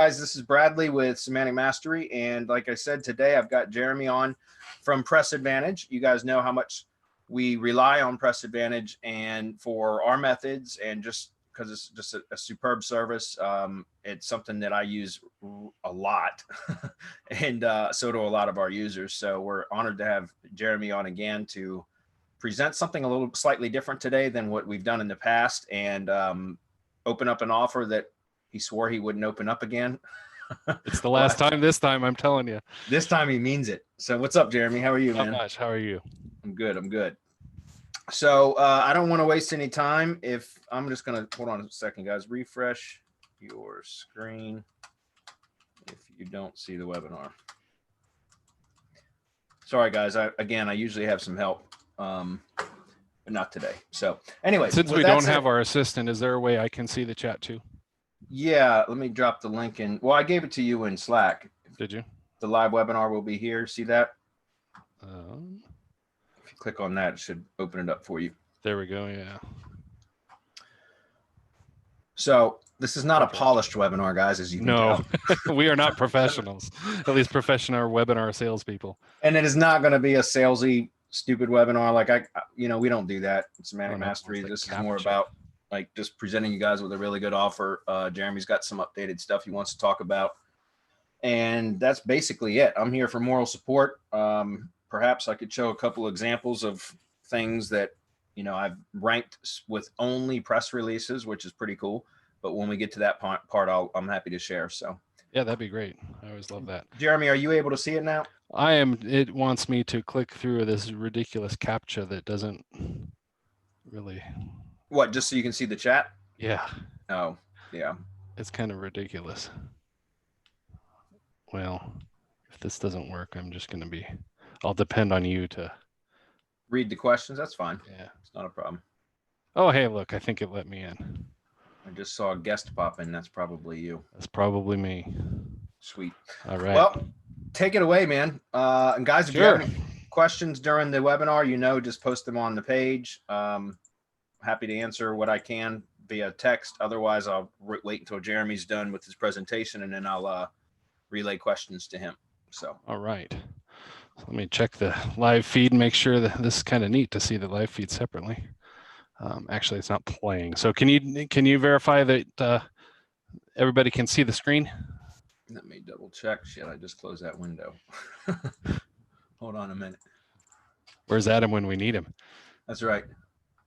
Guys, this is Bradley with Semantic Mastery, and like I said, today I've got Jeremy on from Press Advantage. You guys know how much we rely on Press Advantage and for our methods, and just because it's just a superb service. It's something that I use a lot, and so do a lot of our users. So we're honored to have Jeremy on again to present something a little slightly different today than what we've done in the past, and open up an offer that he swore he wouldn't open up again. It's the last time this time, I'm telling you. This time he means it. So what's up, Jeremy? How are you, man? Not much. How are you? I'm good. I'm good. So I don't want to waste any time. If I'm just going to, hold on a second, guys. Refresh your screen if you don't see the webinar. Sorry, guys. I usually have some help, but not today. So anyway. Since we don't have our assistant, is there a way I can see the chat too? Yeah, let me drop the link in. Well, I gave it to you in Slack. Did you? The live webinar will be here. See that? If you click on that, it should open it up for you. There we go. Yeah. So this is not a polished webinar, guys, as you can tell. We are not professionals, at least professional webinar salespeople. And it is not going to be a salesy, stupid webinar. Like we don't do that. It's Semantic Mastery. This is more about like just presenting you guys with a really good offer. Jeremy's got some updated stuff he wants to talk about. And that's basically it. I'm here for moral support. Perhaps I could show a couple examples of things that, I've ranked with only press releases, which is pretty cool. But when we get to that part, I'm happy to share. So yeah, that'd be great. I always love that. Jeremy, are you able to see it now? I am. It wants me to click through this ridiculous CAPTCHA that doesn't really. What, just so you can see the chat? Yeah. Oh, yeah. It's kind of ridiculous. Well, if this doesn't work, I'm just going to be, I'll depend on you to read the questions. That's fine. Yeah. It's not a problem. Oh, hey, look, I think it let me in. I just saw a guest pop in. That's probably you. That's probably me. Sweet. All right. Well, take it away, man. And guys, if you have any questions during the webinar, just post them on the page. Happy to answer what I can via text. Otherwise, I'll wait until Jeremy's done with his presentation, and then I'll relay questions to him. So. All right. So let me check the live feed and make sure that this is kind of neat to see the live feed separately. Actually, it's not playing. So can you verify that everybody can see the screen? Let me double check. Shit, I just closed that window. Hold on a minute. Where's Adam when we need him? That's right.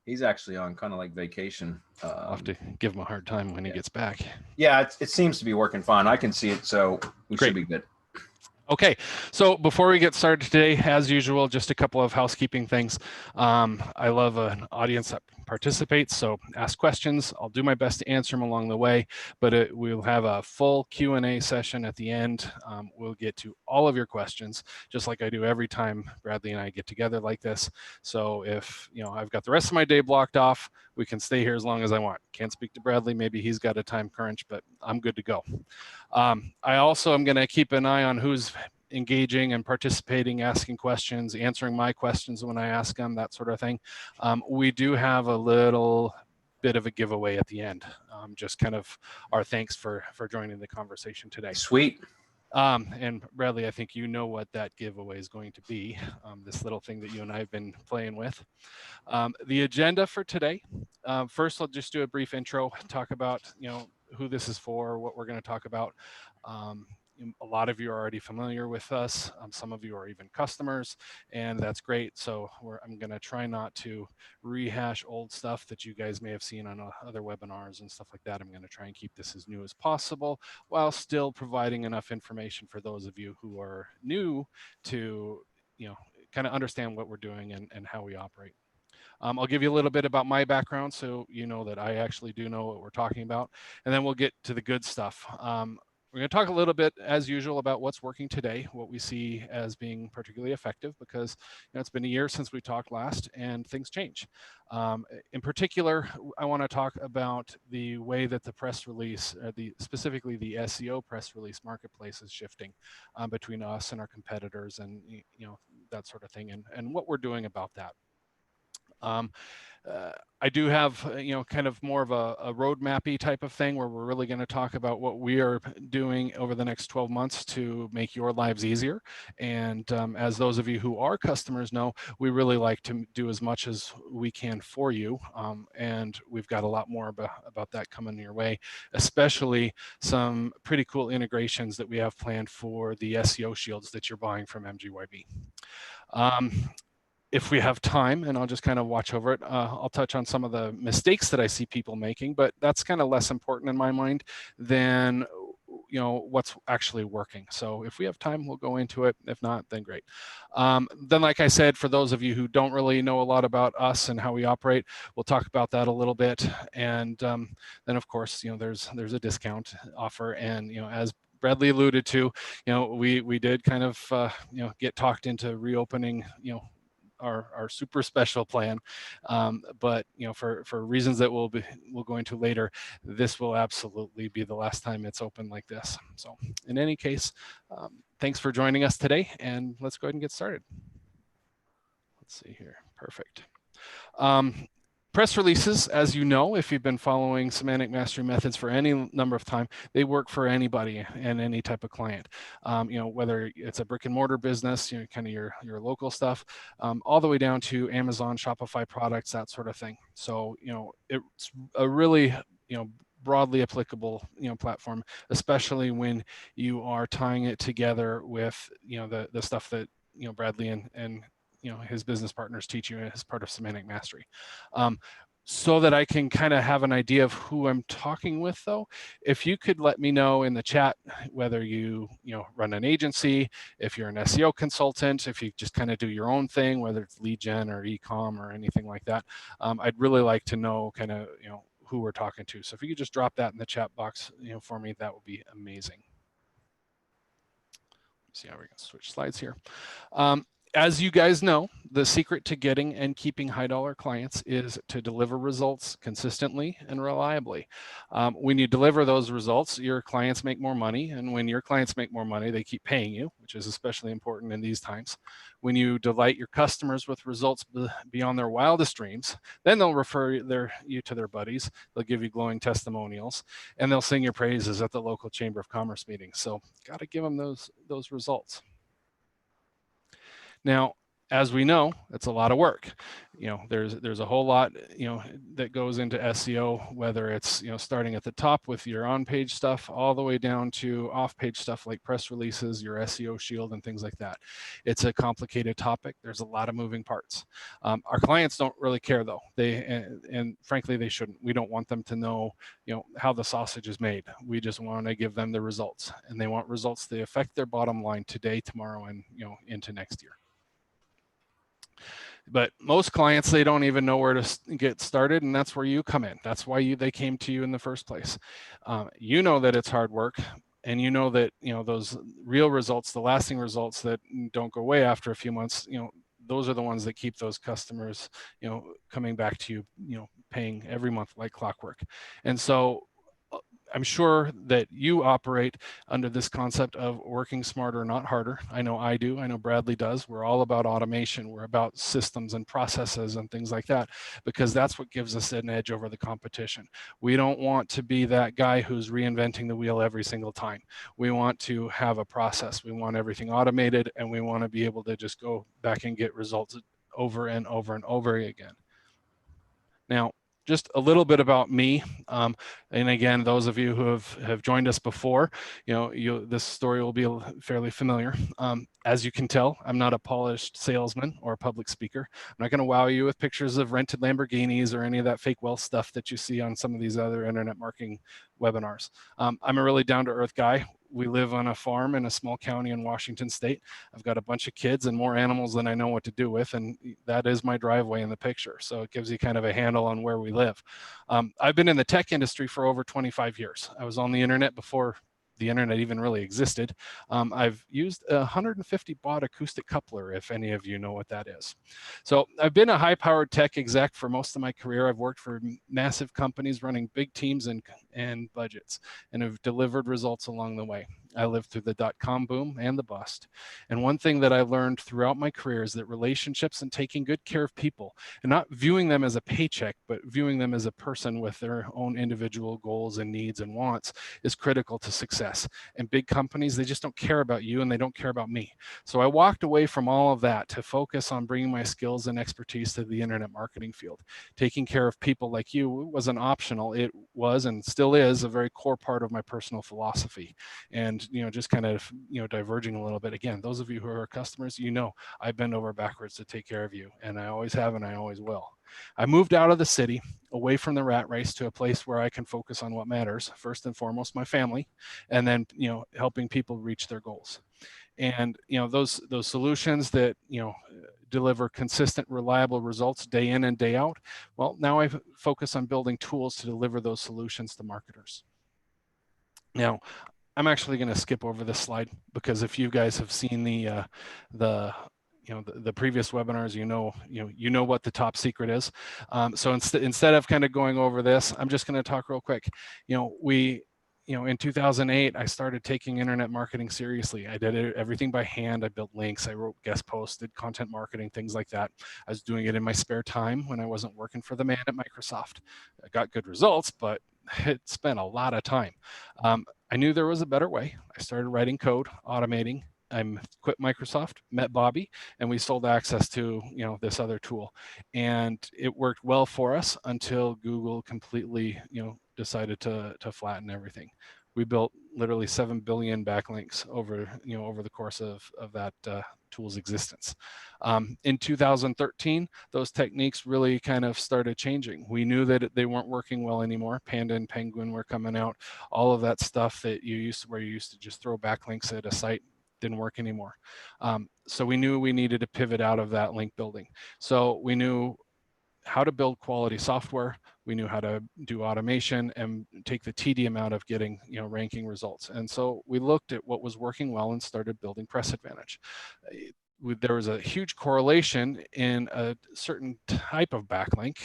He's actually on kind of like vacation. I'll have to give him a hard time when he gets back. Yeah, it seems to be working fine. I can see it, so we should be good. Okay, so before we get started today, as usual, just a couple of housekeeping things. I love an audience that participates, so ask questions. I'll do my best to answer them along the way, but we'll have a full Q&A session at the end. We'll get to all of your questions, just like I do every time Bradley and I get together like this. So if I've got the rest of my day blocked off, we can stay here as long as I want. Can't speak to Bradley, maybe he's got a time crunch, but I'm good to go. I also am going to keep an eye on who's engaging and participating, asking questions, answering my questions when I ask them, that sort of thing. We do have a little bit of a giveaway at the end, just kind of our thanks for joining the conversation today. Sweet. And Bradley, I think you know what that giveaway is going to be, this little thing that you and I have been playing with. The agenda for today, first I'll just do a brief intro, talk about who this is for, what we're going to talk about. A lot of you are already familiar with us. Some of you are even customers, and that's great. So I'm going to try not to rehash old stuff that you guys may have seen on other webinars and stuff like that. I'm going to try and keep this as new as possible while still providing enough information for those of you who are new to, kind of understand what we're doing and how we operate. I'll give you a little bit about my background so you know that I actually do know what we're talking about, and then we'll get to the good stuff. We're going to talk a little bit, as usual, about what's working today, what we see as being particularly effective, because it's been a year since we talked last and things change. In particular, I want to talk about the way that the press release, specifically the SEO press release marketplace is shifting between us and our competitors and that sort of thing, and what we're doing about that. I do have, kind of more of a roadmap-y type of thing where we're really going to talk about what we are doing over the next 12 months to make your lives easier. And as those of you who are customers know, we really like to do as much as we can for you. And we've got a lot more about that coming your way, especially some pretty cool integrations that we have planned for the SEO shields that you're buying from MGYB. If we have time, and I'll just kind of watch over it, I'll touch on some of the mistakes that I see people making, but that's kind of less important in my mind than what's actually working. So if we have time, we'll go into it. If not, then great. Then, like I said, for those of you who don't really know a lot about us and how we operate, we'll talk about that a little bit. And then, of course, there's a discount offer, and as Bradley alluded to, we did kind of get talked into reopening our super special plan, but for reasons that we'll go into later, this will absolutely be the last time it's open like this. So in any case, thanks for joining us today, and let's go ahead and get started. Let's see here. Perfect. Press releases, as you know, if you've been following semantic mastery methods for any number of time, they work for anybody and any type of client. Whether it's a brick and mortar business, kind of your local stuff, all the way down to Amazon, Shopify products, that sort of thing. So, it's a really, broadly applicable, platform, especially when you are tying it together with, the stuff that, Bradley and his business partners teach you as part of semantic mastery. So that I can kind of have an idea of who I'm talking with, though, if you could let me know in the chat whether you run an agency, if you're an SEO consultant, if you just kind of do your own thing, whether it's lead gen or e-com or anything like that. I'd really like to know kind of who we're talking to. So if you could just drop that in the chat box for me, that would be amazing. Let's see how we're going to switch slides here. As you guys know, the secret to getting and keeping high dollar clients is to deliver results consistently and reliably. When you deliver those results, your clients make more money. And when your clients make more money, they keep paying you, which is especially important in these times. When you delight your customers with results beyond their wildest dreams, then they'll refer you to their buddies. They'll give you glowing testimonials, and they'll sing your praises at the local Chamber of Commerce meetings. So got to give them those results. Now, as we know, it's a lot of work. There's a whole lot, that goes into SEO, whether it's, starting at the top with your on-page stuff, all the way down to off-page stuff like press releases, your SEO shield, and things like that. It's a complicated topic. There's a lot of moving parts. Our clients don't really care, though. And frankly, they shouldn't. We don't want them to know, how the sausage is made. We just want to give them the results, and they want results that affect their bottom line today, tomorrow, and into next year. But most clients, they don't even know where to get started, and that's where you come in. That's why they came to you in the first place. You know that it's hard work, and you know that those real results, the lasting results that don't go away after a few months, those are the ones that keep those customers coming back to you, paying every month like clockwork. And so I'm sure that you operate under this concept of working smarter, not harder. I know I do. I know Bradley does. We're all about automation. We're about systems and processes and things like that, because that's what gives us an edge over the competition. We don't want to be that guy who's reinventing the wheel every single time. We want to have a process. We want everything automated, and we want to be able to just go back and get results over and over and over again. Now, just a little bit about me, and again, those of you who have joined us before, this story will be fairly familiar. As you can tell, I'm not a polished salesman or a public speaker. I'm not going to wow you with pictures of rented Lamborghinis or any of that fake wealth stuff that you see on some of these other internet marketing webinars. I'm a really down-to-earth guy. We live on a farm in a small county in Washington State. I've got a bunch of kids and more animals than I know what to do with, and that is my driveway in the picture. So it gives you kind of a handle on where we live. I've been in the tech industry for over 25 years. I was on the internet before the internet even really existed. I've used a 150 baud acoustic coupler, if any of you know what that is. So I've been a high-powered tech exec for most of my career. I've worked for massive companies running big teams and budgets, and have delivered results along the way. I lived through the dot-com boom and the bust. And one thing that I learned throughout my career is that relationships and taking good care of people and not viewing them as a paycheck, but viewing them as a person with their own individual goals and needs and wants is critical to success. And big companies, they just don't care about you and they don't care about me. So I walked away from all of that to focus on bringing my skills and expertise to the internet marketing field. Taking care of people like you wasn't optional. It was and still is a very core part of my personal philosophy. And, just kind of, diverging a little bit, again, those of you who are customers, I bend over backwards to take care of you, and I always have and I always will. I moved out of the city, away from the rat race, to a place where I can focus on what matters, first and foremost my family, and then helping people reach their goals. And those solutions that deliver consistent, reliable results day in and day out, well, now I focus on building tools to deliver those solutions to marketers. Now, I'm actually going to skip over this slide, because if you guys have seen the previous webinars, you know what the top secret is. So instead of kind of going over this, I'm just going to talk real quick. In 2008, I started taking internet marketing seriously. I did everything by hand. I built links, I wrote guest posts, did content marketing, things like that. I was doing it in my spare time when I wasn't working for the man at Microsoft. I got good results, but it spent a lot of time. I knew there was a better way. I started writing code, automating. I quit Microsoft, met Bobby, and we sold access to this other tool, and it worked well for us until Google completely decided to flatten everything. We built literally 7 billion backlinks over the course of that tool's existence. In 2013, those techniques really kind of started changing. We knew that they weren't working well anymore. Panda and Penguin were coming out. All of that stuff that where you used to just throw backlinks at a site didn't work anymore. So we knew we needed to pivot out of that link building. So we knew how to build quality software. We knew how to do automation and take the tedium out of getting ranking results. And so we looked at what was working well and started building Press Advantage. There was a huge correlation in a certain type of backlink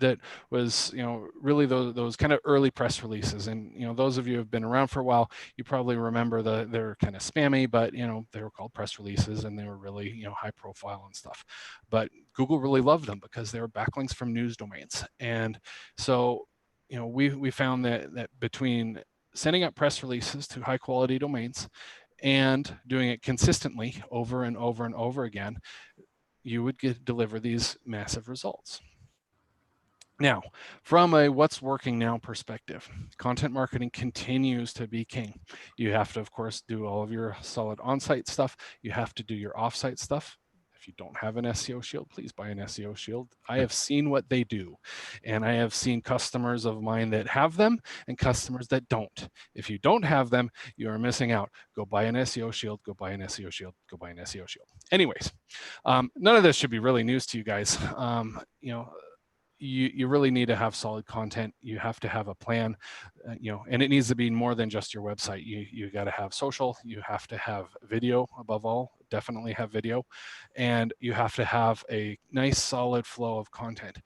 that was really those kind of early press releases. And those of you who have been around for a while, you probably remember they're kind of spammy, but they were called press releases and they were really high profile and stuff. But Google really loved them because they were backlinks from news domains. And so we found that between sending out press releases to high quality domains and doing it consistently over and over and over again, you would deliver these massive results. Now, from a what's working now perspective, content marketing continues to be king. You have to, of course, do all of your solid on-site stuff. You have to do your off-site stuff. If you don't have an SEO shield, please buy an SEO shield. I have seen what they do, and I have seen customers of mine that have them and customers that don't. If you don't have them, you are missing out. Go buy an SEO shield, go buy an SEO shield, go buy an SEO shield. Anyways, none of this should be really news to you guys. You really need to have solid content. You have to have a plan, and it needs to be more than just your website. You got to have social. You have to have video above all. Definitely have video, and you have to have a nice solid flow of content.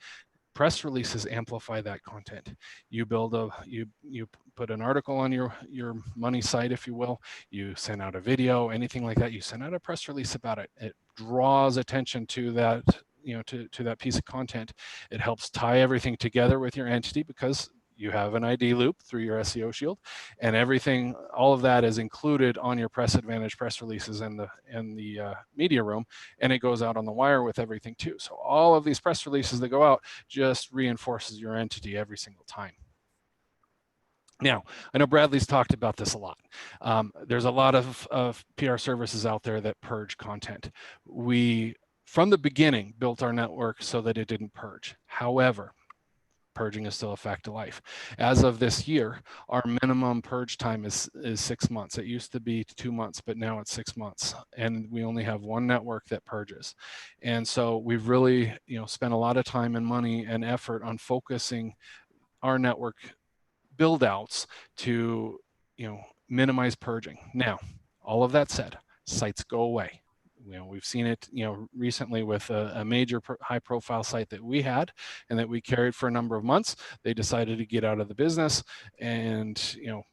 Press releases amplify that content. You build you put an article on your money site, if you will. You send out a video, anything like that. You send out a press release about it. It draws attention to that. To that piece of content. It helps tie everything together with your entity because you have an ID loop through your SEO shield, and everything, all of that is included on your Press Advantage press releases and the media room, and it goes out on the wire with everything too. So all of these press releases that go out just reinforces your entity every single time. Now, I know Bradley's talked about this a lot. There's a lot of PR services out there that purge content. We, from the beginning, built our network so that it didn't purge. However, purging is still a fact of life. As of this year, our minimum purge time is 6 months. It used to be 2 months, but now it's 6 months. And we only have one network that purges. And so we've really spent a lot of time and money and effort on focusing our network build outs to minimize purging. Now, all of that said, sites go away. We've seen it recently with a major high profile site that we had and that we carried for a number of months. They decided to get out of the business, and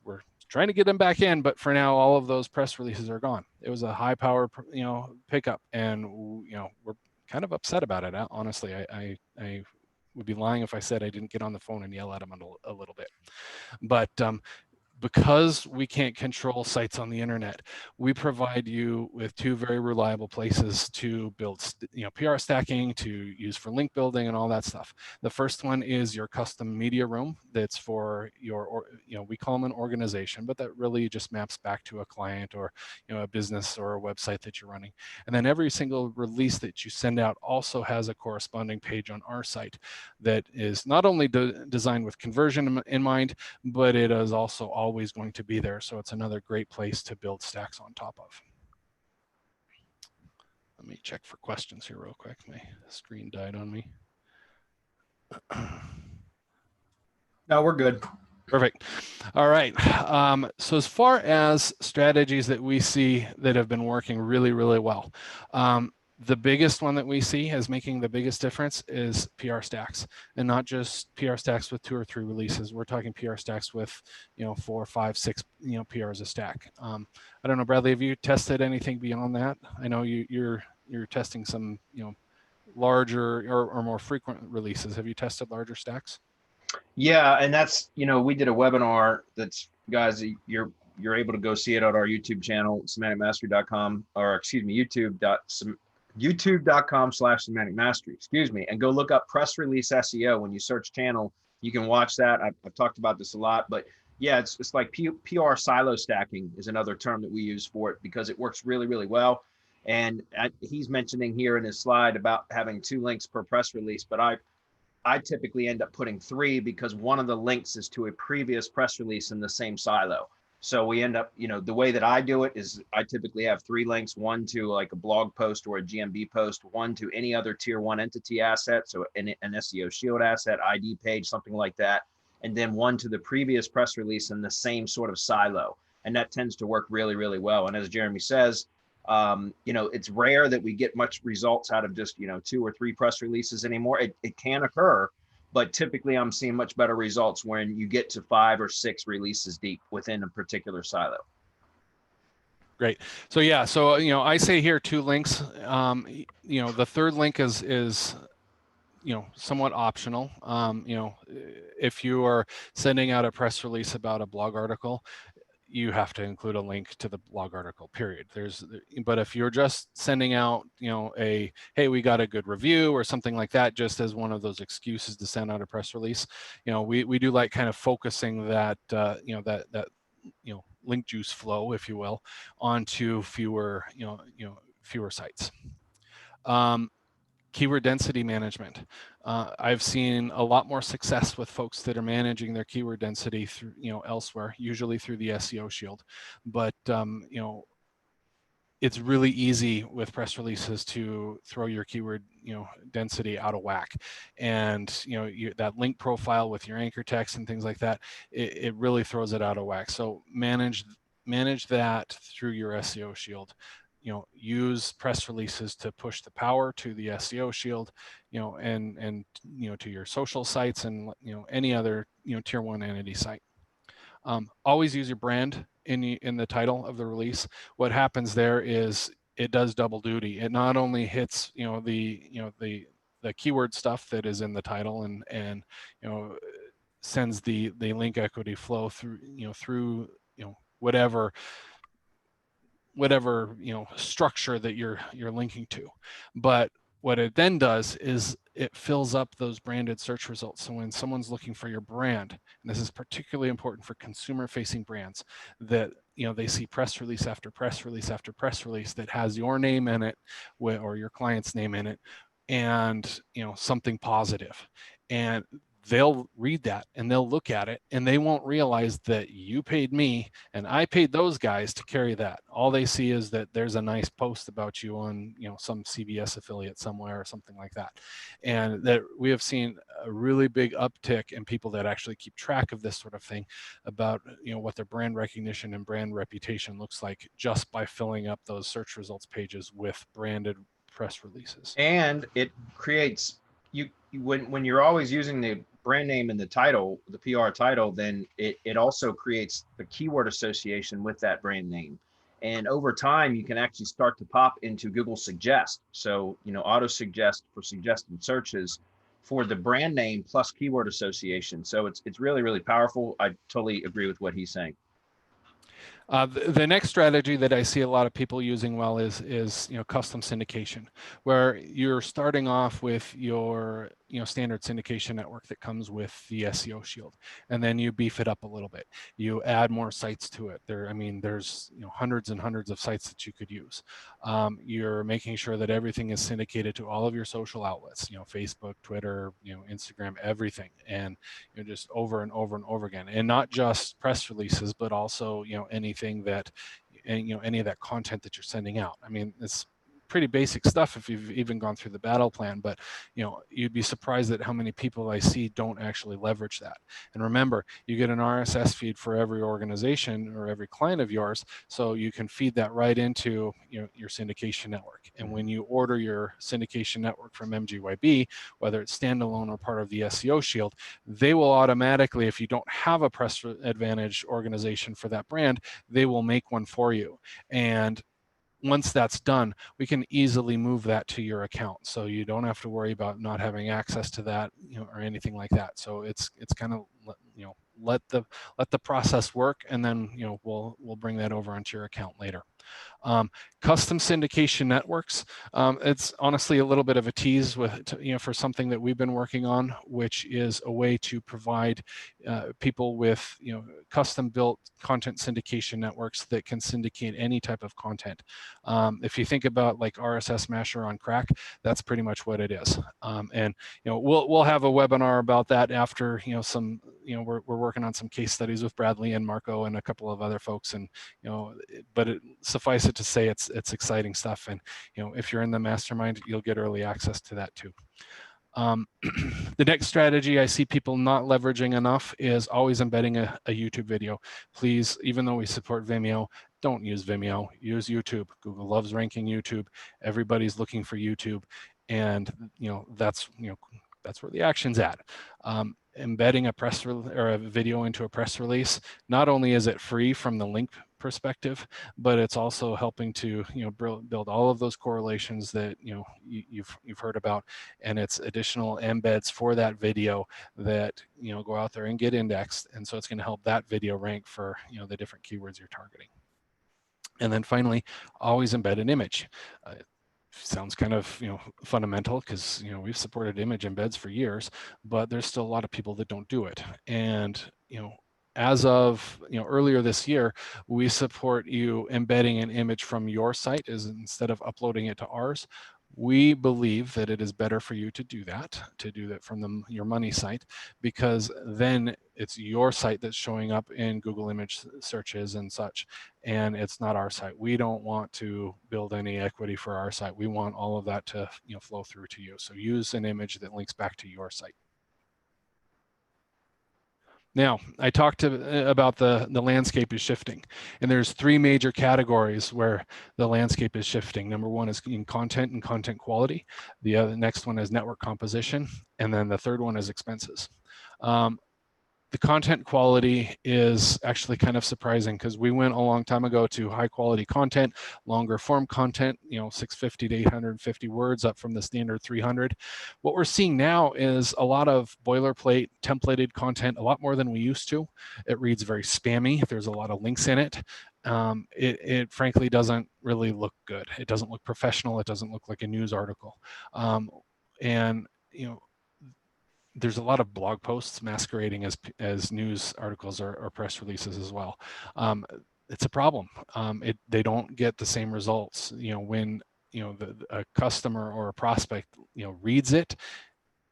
we're trying to get them back in, but for now, all of those press releases are gone. It was a high power, pickup, and we're kind of upset about it. Honestly, I would be lying if I said I didn't get on the phone and yell at them a little bit. But because we can't control sites on the internet, we provide you with two very reliable places to build, PR stacking, to use for link building and all that stuff. The first one is your custom media room. That's for your, we call them an organization, but that really just maps back to a client or, a business or a website that you're running. And then every single release that you send out also has a corresponding page on our site that is not only designed with conversion in mind, but it is also always going to be there. So it's another great place to build stacks on top of. Let me check for questions here real quick. My screen died on me. No, we're good. Perfect. All right. So as far as strategies that we see that have been working really, really well, the biggest one that we see as making the biggest difference is PR stacks, and not just PR stacks with 2 or 3 releases. We're talking PR stacks with, 4, 5, 6, PRs a stack. I don't know, Bradley, have you tested anything beyond that? I know you're testing some, larger or more frequent releases. Have you tested larger stacks? Yeah, and that's, we did a webinar that's, guys, you're able to go see it on our YouTube channel, semanticmastery.com, or excuse me, youtube.com/semanticmastery, excuse me, and go look up press release SEO. When you search channel, you can watch that. I've talked about this a lot, but yeah, it's like PR silo stacking is another term that we use for it, because it works really, really well. And he's mentioning here in his slide about having 2 links per press release, but I typically end up putting 3, because one of the links is to a previous press release in the same silo. So we end up, the way that I do it is I typically have 3 links, one to like a blog post or a GMB post, one to any other tier 1 entity asset, so an SEO Shield asset, ID page, something like that, and then one to the previous press release in the same sort of silo. And that tends to work really, really well. And as Jeremy says, it's rare that we get much results out of just, 2 or 3 press releases anymore. It can occur, but typically I'm seeing much better results when you get to 5 or 6 releases deep within a particular silo. Great. So yeah, so I say here 2 links. The third link is somewhat optional. If you are sending out a press release about a blog article, you have to include a link to the blog article, period. But if you're just sending out, hey, we got a good review or something like that, just as one of those excuses to send out a press release, we do like kind of focusing that, link juice flow, if you will, onto fewer sites. Keyword density management. I've seen a lot more success with folks that are managing their keyword density through, elsewhere, usually through the SEO Shield. But, it's really easy with press releases to throw your keyword, density out of whack. And, that link profile with your anchor text and things like that, it really throws it out of whack. So manage that through your SEO Shield. Use press releases to push the power to the SEO Shield, and to your social sites and any other tier 1 entity site. Always use your brand in the title of the release. What happens there is it does double duty. It not only hits the keyword stuff that is in the title and sends the link equity flow through whatever structure that you're linking to. But what it then does is it fills up those branded search results. So when someone's looking for your brand, and this is particularly important for consumer facing brands, that they see press release after press release after press release that has your name in it, or your client's name in it, and something positive, and they'll read that and they'll look at it and they won't realize that you paid me and I paid those guys to carry that. All they see is that there's a nice post about you on, some CBS affiliate somewhere or something like that. And that we have seen a really big uptick in people that actually keep track of this sort of thing about, what their brand recognition and brand reputation looks like just by filling up those search results pages with branded press releases. And it creates, when you're always using brand name in the title, the PR title, then it also creates the keyword association with that brand name. And over time, you can actually start to pop into Google Suggest. So, auto suggest for suggested searches for the brand name plus keyword association. So it's really, really powerful. I totally agree with what he's saying. The next strategy that I see a lot of people using well is custom syndication, where you're starting off with your standard syndication network that comes with the SEO shield, and then you beef it up a little bit. You add more sites to it. There's hundreds and hundreds of sites that you could use. You're making sure that everything is syndicated to all of your social outlets, Facebook, Twitter, Instagram, everything, and just over and over and over again, and not just press releases, but also anything that, and any of that content that you're sending out. I mean, it's pretty basic stuff if you've even gone through the battle plan, but you'd be surprised at how many people I see don't actually leverage that. And remember, you get an RSS feed for every organization or every client of yours, so you can feed that right into your syndication network. And when you order your syndication network from MGYB, whether it's standalone or part of the SEO shield, they will automatically, if you don't have a press advantage organization for that brand, they will make one for you. And once that's done, we can easily move that to your account, so you don't have to worry about not having access to that, or anything like that. So it's kind of let the process work, and then we'll bring that over onto your account later. Custom syndication networks. It's honestly a little bit of a tease for something that we've been working on, which is a way to provide people with custom built content syndication networks that can syndicate any type of content. If you think about like RSS Masher on crack, that's pretty much what it is. And we'll have a webinar about that after some we're working on some case studies with Bradley and Marco and a couple of other folks, and but suffice it to say, it's exciting stuff. And if you're in the mastermind, you'll get early access to that too. The next strategy I see people not leveraging enough is always embedding a YouTube video. Please, even though we support Vimeo, don't use Vimeo, use YouTube. Google loves ranking YouTube. Everybody's looking for YouTube, and that's where the action's at. Embedding a press or a video into a press release, not only is it free from the link perspective, but it's also helping to build all of those correlations that you've heard about, and it's additional embeds for that video that go out there and get indexed, and so it's going to help that video rank for the different keywords you're targeting. And then finally, always embed an image. Sounds kind of fundamental, because we've supported image embeds for years, but there's still a lot of people that don't do it. And as of earlier this year, we support you embedding an image from your site instead of uploading it to ours. We believe that it is better for you to do that from your money site, because then it's your site that's showing up in Google image searches and such, and it's not our site. We don't want to build any equity for our site. We want all of that to flow through to you. So use an image that links back to your site. Now, I talked about the landscape is shifting, and there's three major categories where the landscape is shifting. Number one is in content and content quality. The next one is network composition, and then the third one is expenses. The content quality is actually kind of surprising, because we went a long time ago to high quality content, longer form content, 650 to 850 words, up from the standard 300. What we're seeing now is a lot of boilerplate templated content, a lot more than we used to. It reads very spammy. There's a lot of links in it. It frankly doesn't really look good. It doesn't look professional. It doesn't look like a news article. And there's a lot of blog posts masquerading as news articles or press releases as well. It's a problem. They don't get the same results. When a customer or a prospect reads it,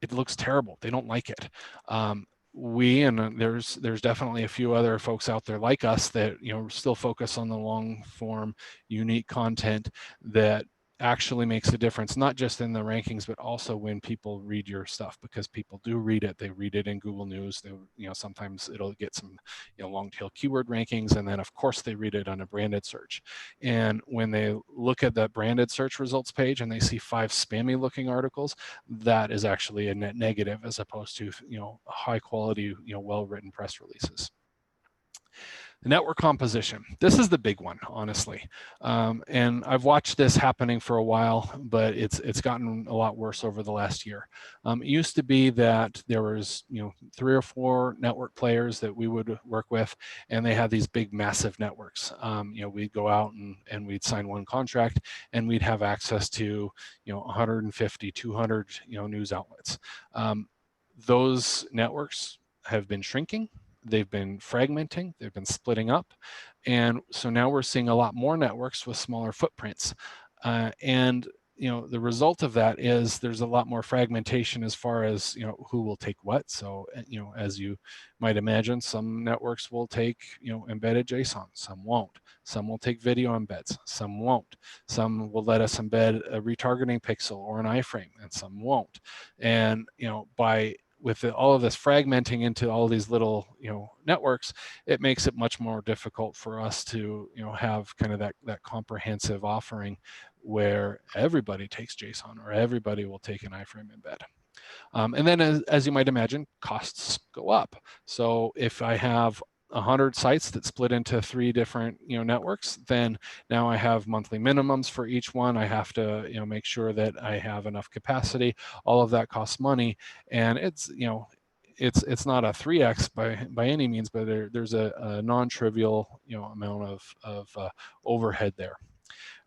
it looks terrible. They don't like it. And there's definitely a few other folks out there like us that still focus on the long form, unique content that actually makes a difference, not just in the rankings, but also when people read your stuff, because people do read it. They read it in Google News. They, sometimes it'll get some, long tail keyword rankings. And then of course they read it on a branded search. And when they look at that branded search results page and they see 5 spammy looking articles, that is actually a net negative, as opposed to, high quality, well-written press releases. The network composition. This is the big one, honestly. And I've watched this happening for a while, but it's gotten a lot worse over the last year. It used to be that there was 3 or 4 network players that we would work with, and they had these big, massive networks. We'd go out and we'd sign one contract, and we'd have access to 150, 200 news outlets. Those networks have been shrinking. They've been fragmenting, they've been splitting up. And so now we're seeing a lot more networks with smaller footprints. And the result of that is there's a lot more fragmentation as far as who will take what. So as you might imagine, some networks will take embedded JSON, some won't. Some will take video embeds, some won't. Some will let us embed a retargeting pixel or an iframe, and some won't. And with all of this fragmenting into all these little networks, it makes it much more difficult for us to have kind of that comprehensive offering where everybody takes JSON or everybody will take an iframe embed. And then as you might imagine, costs go up. So if I have 100 sites that split into 3 different networks, then now I have monthly minimums for each one. I have to make sure that I have enough capacity. All of that costs money, and it's it's not a 3x by any means, but there's a non-trivial amount of overhead there.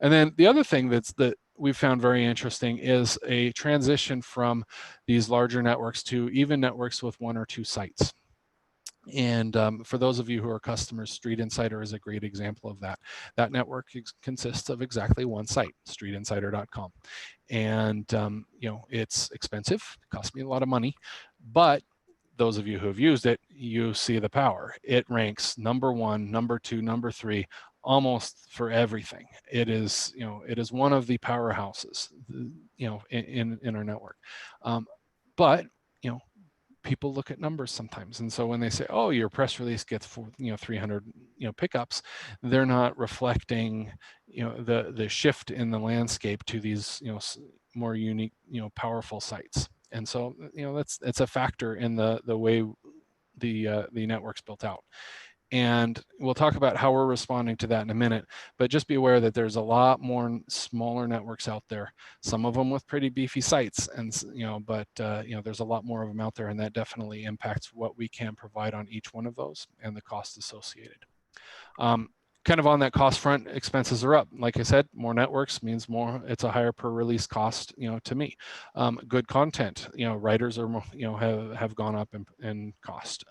And then the other thing that we've found very interesting is a transition from these larger networks to even networks with 1 or 2 sites. And for those of you who are customers, Street Insider is a great example of that. That network consists of exactly 1 site, streetinsider.com. And it's expensive, it costs me a lot of money, but those of you who have used it, you see the power. It ranks number 1, number 2, number 3, almost for everything. It is, it is one of the powerhouses, in our network. But people look at numbers sometimes, and so when they say, "Oh, your press release gets 300 pickups," they're not reflecting the shift in the landscape to these more unique powerful sites. And so that's a factor in the way the network's built out. And we'll talk about how we're responding to that in a minute, but just be aware that there's a lot more smaller networks out there, some of them with pretty beefy sites, and but there's a lot more of them out there, and that definitely impacts what we can provide on each one of those and the cost associated. Kind of on that cost front, expenses are up. Like I said, more networks means more. It's a higher per release cost, to me. Good content, writers are, have gone up in cost.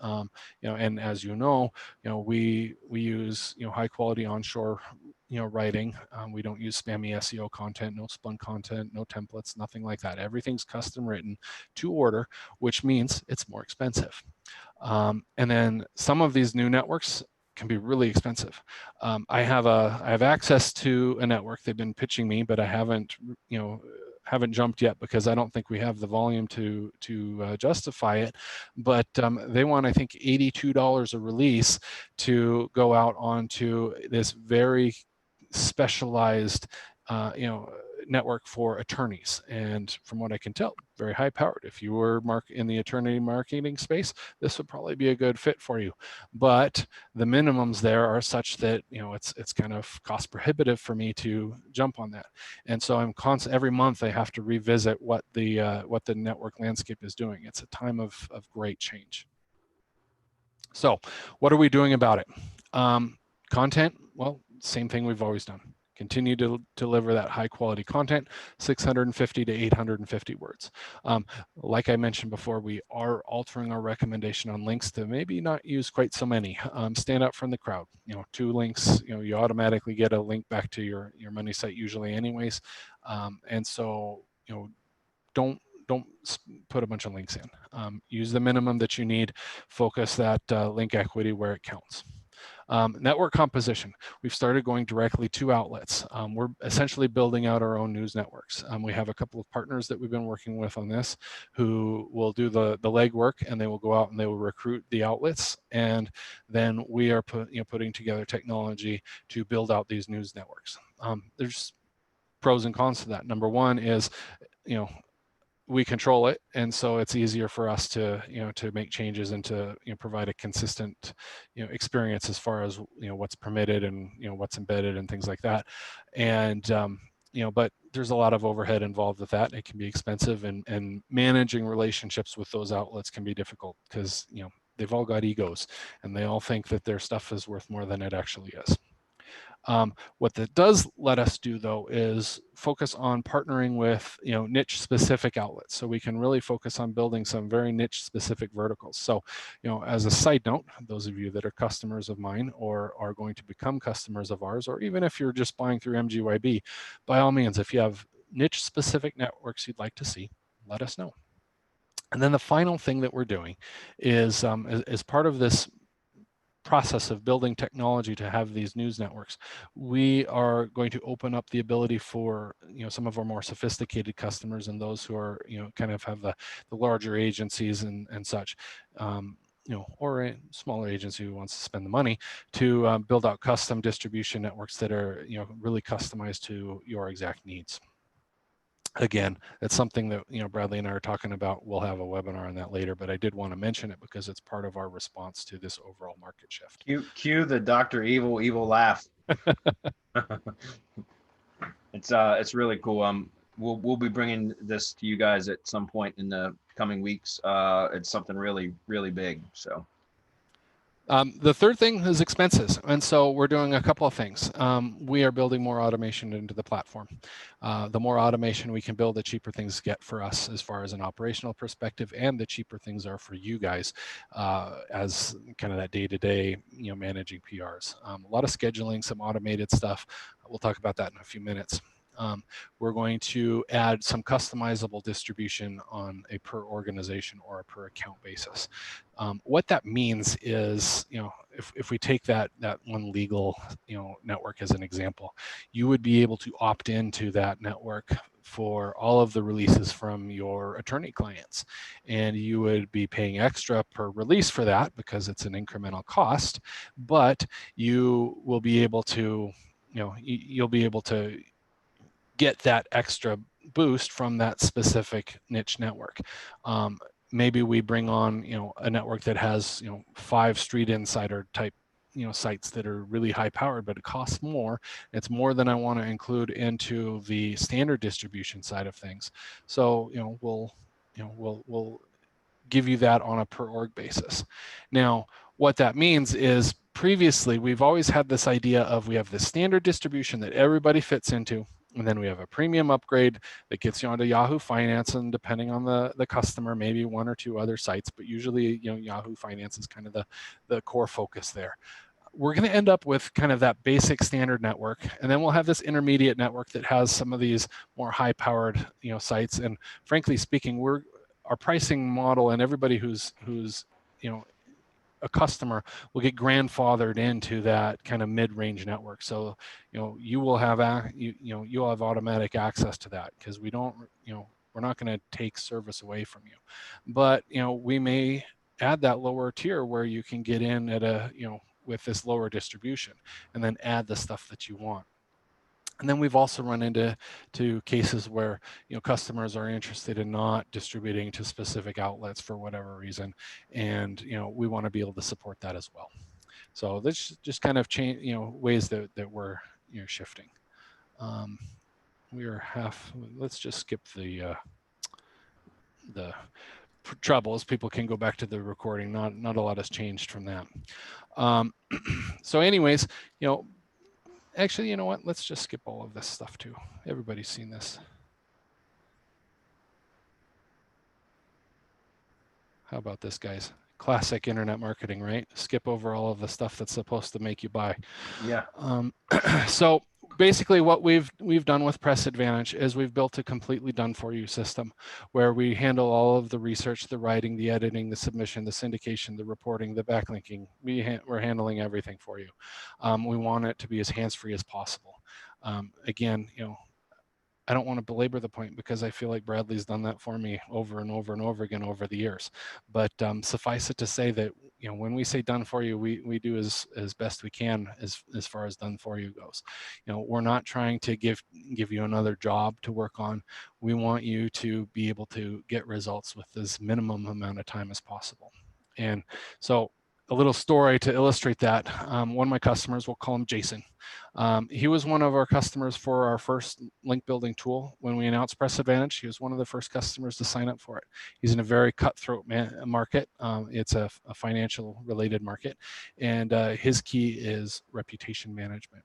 And as we use, high quality onshore, writing. We don't use spammy SEO content, no spun content, no templates, nothing like that. Everything's custom written to order, which means it's more expensive. And then some of these new networks can be really expensive. I have access to a network. They've been pitching me, but I haven't jumped yet because I don't think we have the volume to justify it. But they want, I think, $82 a release to go out onto this very specialized network for attorneys. And from what I can tell, very high powered. If you were in the attorney marketing space, this would probably be a good fit for you. But the minimums there are such that it's kind of cost prohibitive for me to jump on that. And so I'm every month I have to revisit what the network landscape is doing. It's a time of great change. So what are we doing about it? Content, well, same thing we've always done. Continue to deliver that high quality content, 650 to 850 words. Like I mentioned before, we are altering our recommendation on links to maybe not use quite so many. Stand out from the crowd. 2 links, you automatically get a link back to your money site usually anyways. And so, don't put a bunch of links in. Use the minimum that you need. Focus that link equity where it counts. Network composition. We've started going directly to outlets. We're essentially building out our own news networks. We have a couple of partners that we've been working with on this who will do the legwork, and they will go out and they will recruit the outlets, and then we are putting together technology to build out these news networks. There's pros and cons to that. Number one is, we control it, and so it's easier for us to to make changes and to provide a consistent experience as far as what's permitted and what's embedded and things like that. And but there's a lot of overhead involved with that. It can be expensive, and managing relationships with those outlets can be difficult because they've all got egos and they all think that their stuff is worth more than it actually is. What that does let us do, though, is focus on partnering with niche specific outlets, so we can really focus on building some very niche specific verticals. So as a side note, those of you that are customers of mine or are going to become customers of ours, or even if you're just buying through MGYB, by all means, if you have niche specific networks you'd like to see, let us know. And then the final thing that we're doing is as part of this process of building technology to have these news networks, we are going to open up the ability for some of our more sophisticated customers and those who are kind of have the larger agencies and such, or a smaller agency who wants to spend the money to build out custom distribution networks that are really customized to your exact needs. Again, it's something that Bradley and I are talking about. We'll have a webinar on that later, but I did want to mention it because it's part of our response to this overall market shift. Cue the Dr. Evil laugh. It's really cool. We'll be bringing this to you guys at some point in the coming weeks. It's something really, really big. So. The third thing is expenses. And so we're doing a couple of things. We are building more automation into the platform. The more automation we can build, the cheaper things get for us as far as an operational perspective, and the cheaper things are for you guys as kind of that day-to-day, managing PRs. A lot of scheduling, some automated stuff. We'll talk about that in a few minutes. We're going to add some customizable distribution on a per organization or a per account basis. What that means is, if we take that one legal, network as an example, you would be able to opt into that network for all of the releases from your attorney clients, and you would be paying extra per release for that because it's an incremental cost, but you will be able to, you'll be able to get that extra boost from that specific niche network. Maybe we bring on, a network that has, 5 Street Insider type, sites that are really high powered, but it costs more. It's more than I want to include into the standard distribution side of things. So, we'll give you that on a per org basis. Now, what that means is previously we've always had this idea of we have the standard distribution that everybody fits into, and then we have a premium upgrade that gets you onto Yahoo Finance, and depending on the customer, maybe 1 or 2 other sites, but usually Yahoo Finance is kind of the core focus there. We're going to end up with kind of that basic standard network, and then we'll have this intermediate network that has some of these more high-powered sites. And frankly speaking, our pricing model, and everybody who's a customer will get grandfathered into that kind of mid-range network. So, you will have you'll have automatic access to that, because we don't, we're not going to take service away from you. But, we may add that lower tier where you can get in at a, with this lower distribution, and then add the stuff that you want. And then we've also run into cases where customers are interested in not distributing to specific outlets for whatever reason, and we want to be able to support that as well. So this just kind of change ways that we're shifting. We are let's just skip the troubles. People can go back to the recording. Not a lot has changed from that. So anyways, actually, you know what? Let's just skip all of this stuff too. Everybody's seen this. How about this, guys? Classic internet marketing, right? Skip over all of the stuff that's supposed to make you buy. Yeah. So basically what we've done with Press Advantage is we've built a completely done for you system where we handle all of the research, the writing, the editing, the submission, the syndication, the reporting, the backlinking. We're handling everything for you. We want it to be as hands-free as possible. Again, I don't want to belabor the point because I feel like Bradley's done that for me over and over and over again over the years. But suffice it to say that when we say done for you, we do as best we can as far as done for you goes. We're not trying to give you another job to work on. We want you to be able to get results with as minimum amount of time as possible. And so a little story to illustrate that. One of my customers, we'll call him Jason. He was one of our customers for our first link building tool. When we announced Press Advantage, he was one of the first customers to sign up for it. He's in a very cutthroat market. It's a financial related market. And his key is reputation management.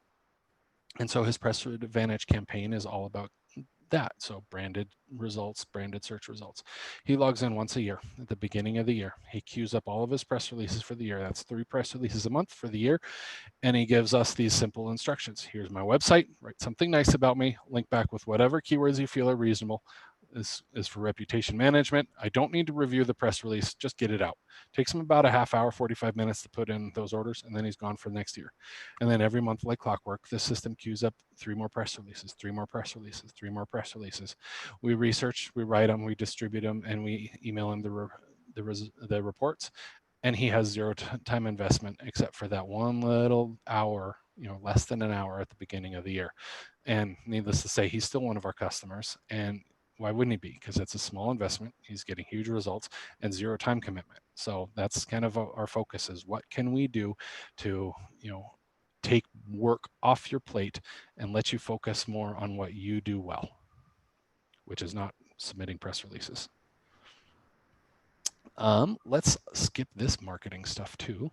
And so his Press Advantage campaign is all about that. So branded results, branded search results. He logs in once a year at the beginning of the year. He queues up all of his press releases for the year. That's 3 press releases a month for the year. And he gives us these simple instructions. Here's my website, write something nice about me, link back with whatever keywords you feel are reasonable. This is for reputation management. I don't need to review the press release, just get it out. Takes him about a half hour, 45 minutes to put in those orders, and then he's gone for next year. And then every month, like clockwork, the system queues up 3 more press releases, 3 more press releases, 3 more press releases. We research, we write them, we distribute them, and we email him the reports. And he has zero time investment except for that one little hour, less than an hour at the beginning of the year. And needless to say, he's still one of our customers. And why wouldn't he be? Because it's a small investment. He's getting huge results and zero time commitment. So that's kind of our focus is what can we do to, take work off your plate and let you focus more on what you do well, which is not submitting press releases. Let's skip this marketing stuff too.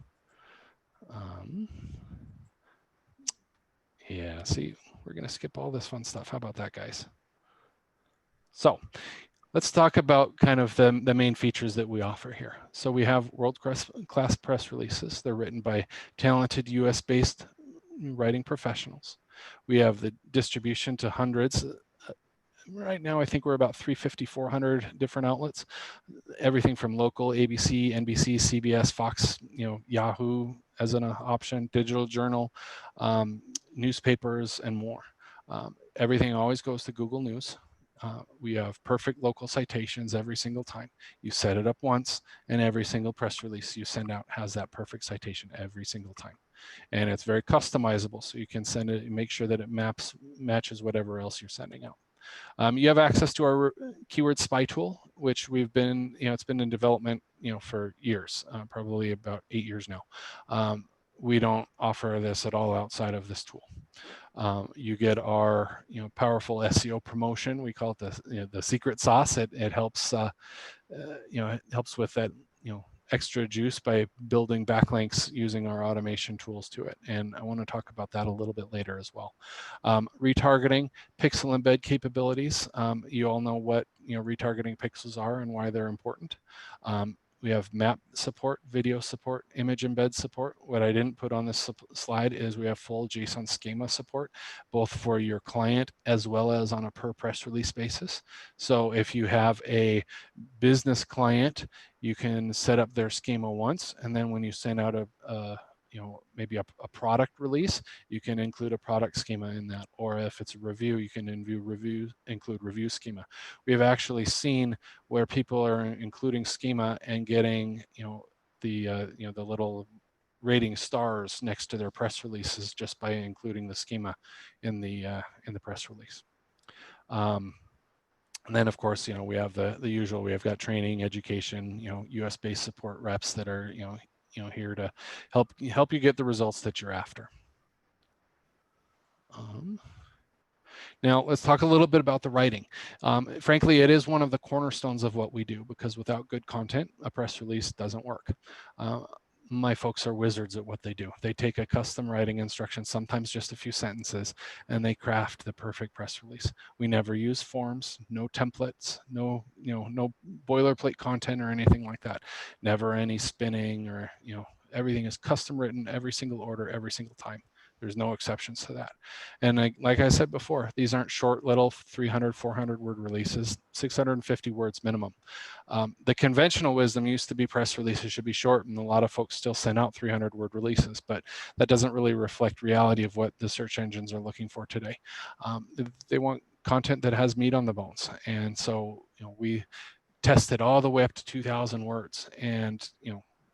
Yeah, see, we're going to skip all this fun stuff. How about that, guys? So let's talk about kind of the main features that we offer here. So we have world-class press releases. They're written by talented US-based writing professionals. We have the distribution to hundreds. Right now, I think we're about 350, 400 different outlets. Everything from local, ABC, NBC, CBS, Fox, Yahoo as an option, digital journal, newspapers, and more. Everything always goes to Google News. We have perfect local citations every single time. You set it up once, and every single press release you send out has that perfect citation every single time. And it's very customizable, so you can send it and make sure that it matches whatever else you're sending out. You have access to our keyword spy tool, which we've been, it's been in development, for years, probably about 8 years now. We don't offer this at all outside of this tool. You get our, powerful SEO promotion. We call it the secret sauce. It helps, it helps with that, extra juice by building backlinks using our automation tools to it. And I want to talk about that a little bit later as well. Retargeting pixel embed capabilities. You all know what retargeting pixels are and why they're important. We have map support, video support, image embed support. What I didn't put on this slide is we have full JSON schema support, both for your client as well as on a per press release basis. So if you have a business client, you can set up their schema once, and then when you send out maybe a product release, you can include a product schema in that. Or if it's a review, you can include review schema. We have actually seen where people are including schema and getting, the little rating stars next to their press releases just by including the schema in the press release. And then, of course, we have the usual. We have got training, education, US-based support reps that are, here to help you get the results that you're after. Now, let's talk a little bit about the writing. Frankly, it is one of the cornerstones of what we do, because without good content, a press release doesn't work. My folks are wizards at what they do. They take a custom writing instruction, sometimes just a few sentences, and they craft the perfect press release. We never use forms, no templates, no boilerplate content or anything like that. Never any spinning or, everything is custom written, every single order, every single time. There's no exceptions to that. And like I said before, these aren't short little 300, 400 word releases, 650 words minimum. The conventional wisdom used to be press releases should be short, and a lot of folks still send out 300 word releases, but that doesn't really reflect reality of what the search engines are looking for today. They want content that has meat on the bones. And so, we tested all the way up to 2,000 words, and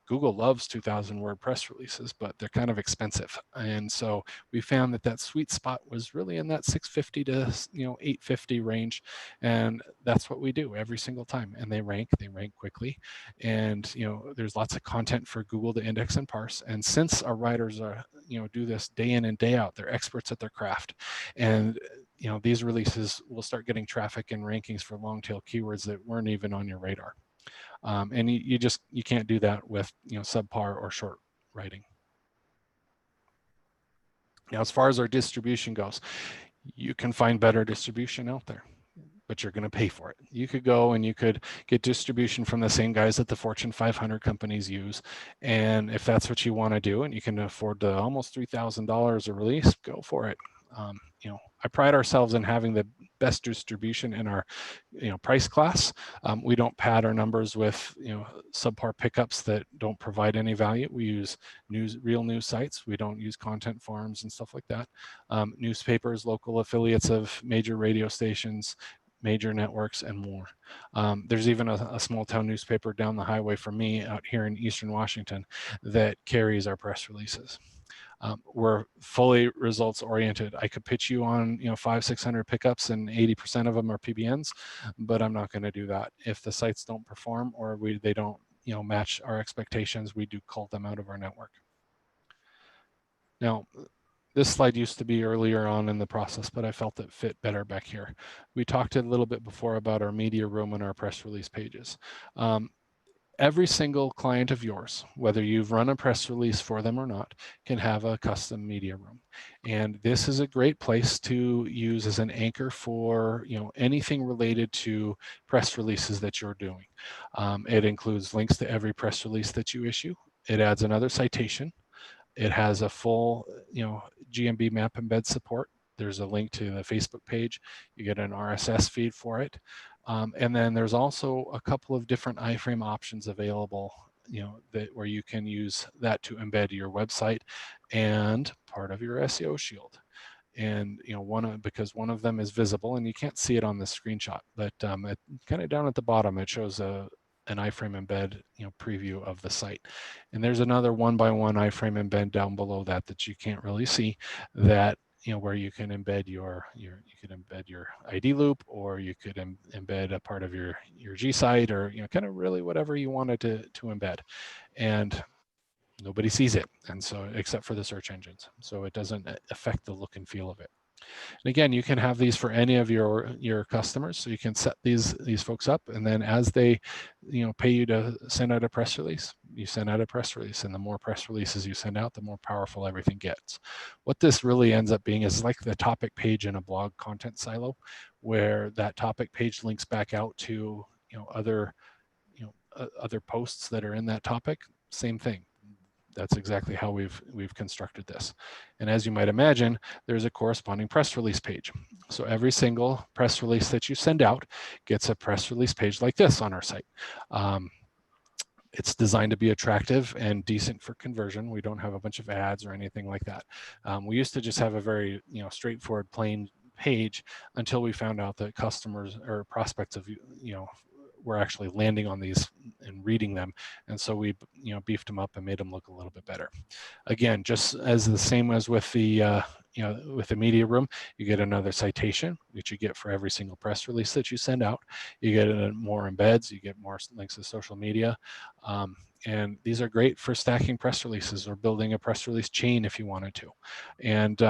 Google loves 2,000 word press releases, but they're kind of expensive. And so we found that sweet spot was really in that 650 to 850 range, and that's what we do every single time. And they rank quickly, and there's lots of content for Google to index and parse. And since our writers are do this day in and day out, they're experts at their craft, and these releases will start getting traffic and rankings for long tail keywords that weren't even on your radar. And you can't do that with subpar or short writing. Now, as far as our distribution goes, you can find better distribution out there, but you're going to pay for it. You could go and you could get distribution from the same guys that the Fortune 500 companies use. And if that's what you want to do and you can afford the almost $3,000 a release, go for it. I pride ourselves in having the best distribution in our price class. We don't pad our numbers with subpar pickups that don't provide any value. We use real news sites. We don't use content farms and stuff like that. Newspapers, local affiliates of major radio stations, major networks, and more. There's even a small town newspaper down the highway from me out here in Eastern Washington that carries our press releases. We're fully results oriented. I could pitch you on 500-600 pickups and 80% of them are PBNs, but I'm not going to do that. If the sites don't perform or they don't match our expectations, we do call them out of our network. Now, this slide used to be earlier on in the process, but I felt it fit better back here. We talked a little bit before about our media room and our press release pages. Every single client of yours, whether you've run a press release for them or not, can have a custom media room. And this is a great place to use as an anchor for anything related to press releases that you're doing. It includes links to every press release that you issue. It adds another citation. It has a full GMB map embed support. There's a link to the Facebook page. You get an RSS feed for it. And then there's also a couple of different iframe options available, where you can use that to embed your website and part of your SEO shield. And because one of them is visible and you can't see it on the screenshot, but it kind of down at the bottom it shows an iframe embed preview of the site. And there's another 1x1 iframe embed down below that you can't really see, that where you can embed your ID loop, or you could embed a part of your G site, or kind of really whatever you wanted to embed. And nobody sees it, and so except for the search engines, so it doesn't affect the look and feel of it. And again, you can have these for any of your customers. So you can set these folks up, and then as they pay you to send out a press release, you send out a press release. And the more press releases you send out, the more powerful everything gets. What this really ends up being is like the topic page in a blog content silo, where that topic page links back out to other posts that are in that topic. Same thing. That's exactly how we've constructed this. And as you might imagine, there's a corresponding press release page. So every single press release that you send out gets a press release page like this on our site. It's designed to be attractive and decent for conversion. We don't have a bunch of ads or anything like that. We used to just have a very straightforward, plain page, until we found out that customers or prospects of were actually landing on these and reading them, and so we beefed them up and made them look a little bit better. Again, just as the same as with the with the media room, you get another citation, which you get for every single press release that you send out. You get more embeds, you get more links to social media, and these are great for stacking press releases or building a press release chain if you wanted to. And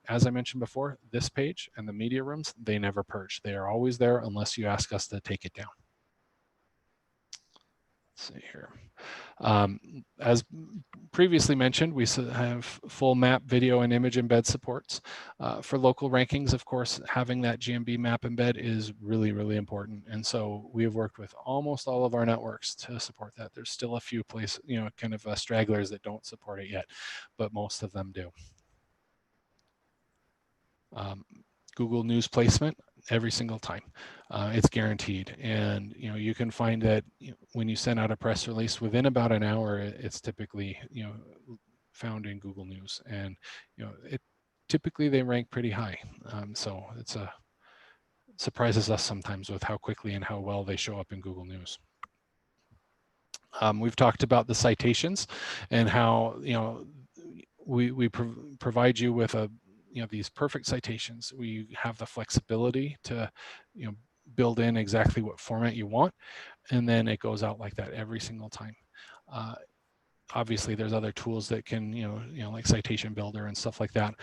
as I mentioned before, this page and the media rooms, they never purge. They are always there unless you ask us to take it down. Let's see here. As previously mentioned, we have full map, video, and image embed supports. For local rankings, of course, having that GMB map embed is really, really important. And so we have worked with almost all of our networks to support that. There's still a few places, kind of stragglers that don't support it yet, but most of them do. Google News placement every single time. It's guaranteed. And you can find that when you send out a press release, within about an hour, it's typically found in Google News, and it typically they rank pretty high. So it's surprises us sometimes with how quickly and how well they show up in Google News. We've talked about the citations and how we provide you with these perfect citations. We have the flexibility to build in exactly what format you want, and then it goes out like that every single time. Obviously, there's other tools that can like Citation Builder and stuff like that.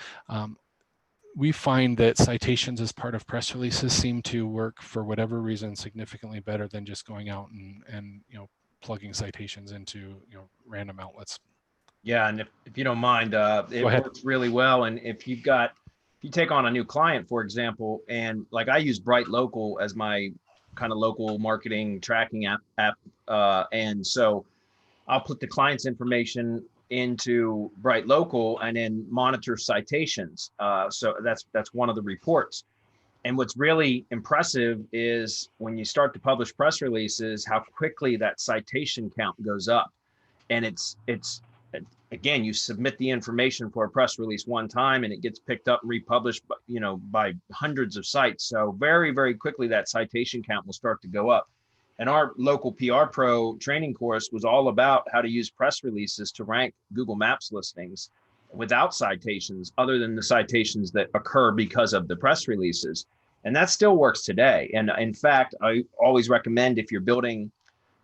We find that citations as part of press releases seem to work, for whatever reason, significantly better than just going out and plugging citations into random outlets. Yeah, and if you don't mind, it ahead. works really well. And if you take on a new client, for example, and like I use Bright Local as my kind of local marketing tracking app, and so I'll put the client's information into Bright Local and then monitor citations. So that's one of the reports. And what's really impressive is when you start to publish press releases, how quickly that citation count goes up. And it's again, you submit the information for a press release one time and it gets picked up and republished, by hundreds of sites. So very, very quickly that citation count will start to go up. And our local PR Pro training course was all about how to use press releases to rank Google Maps listings without citations, other than the citations that occur because of the press releases. And that still works today. And in fact, I always recommend, if you're building,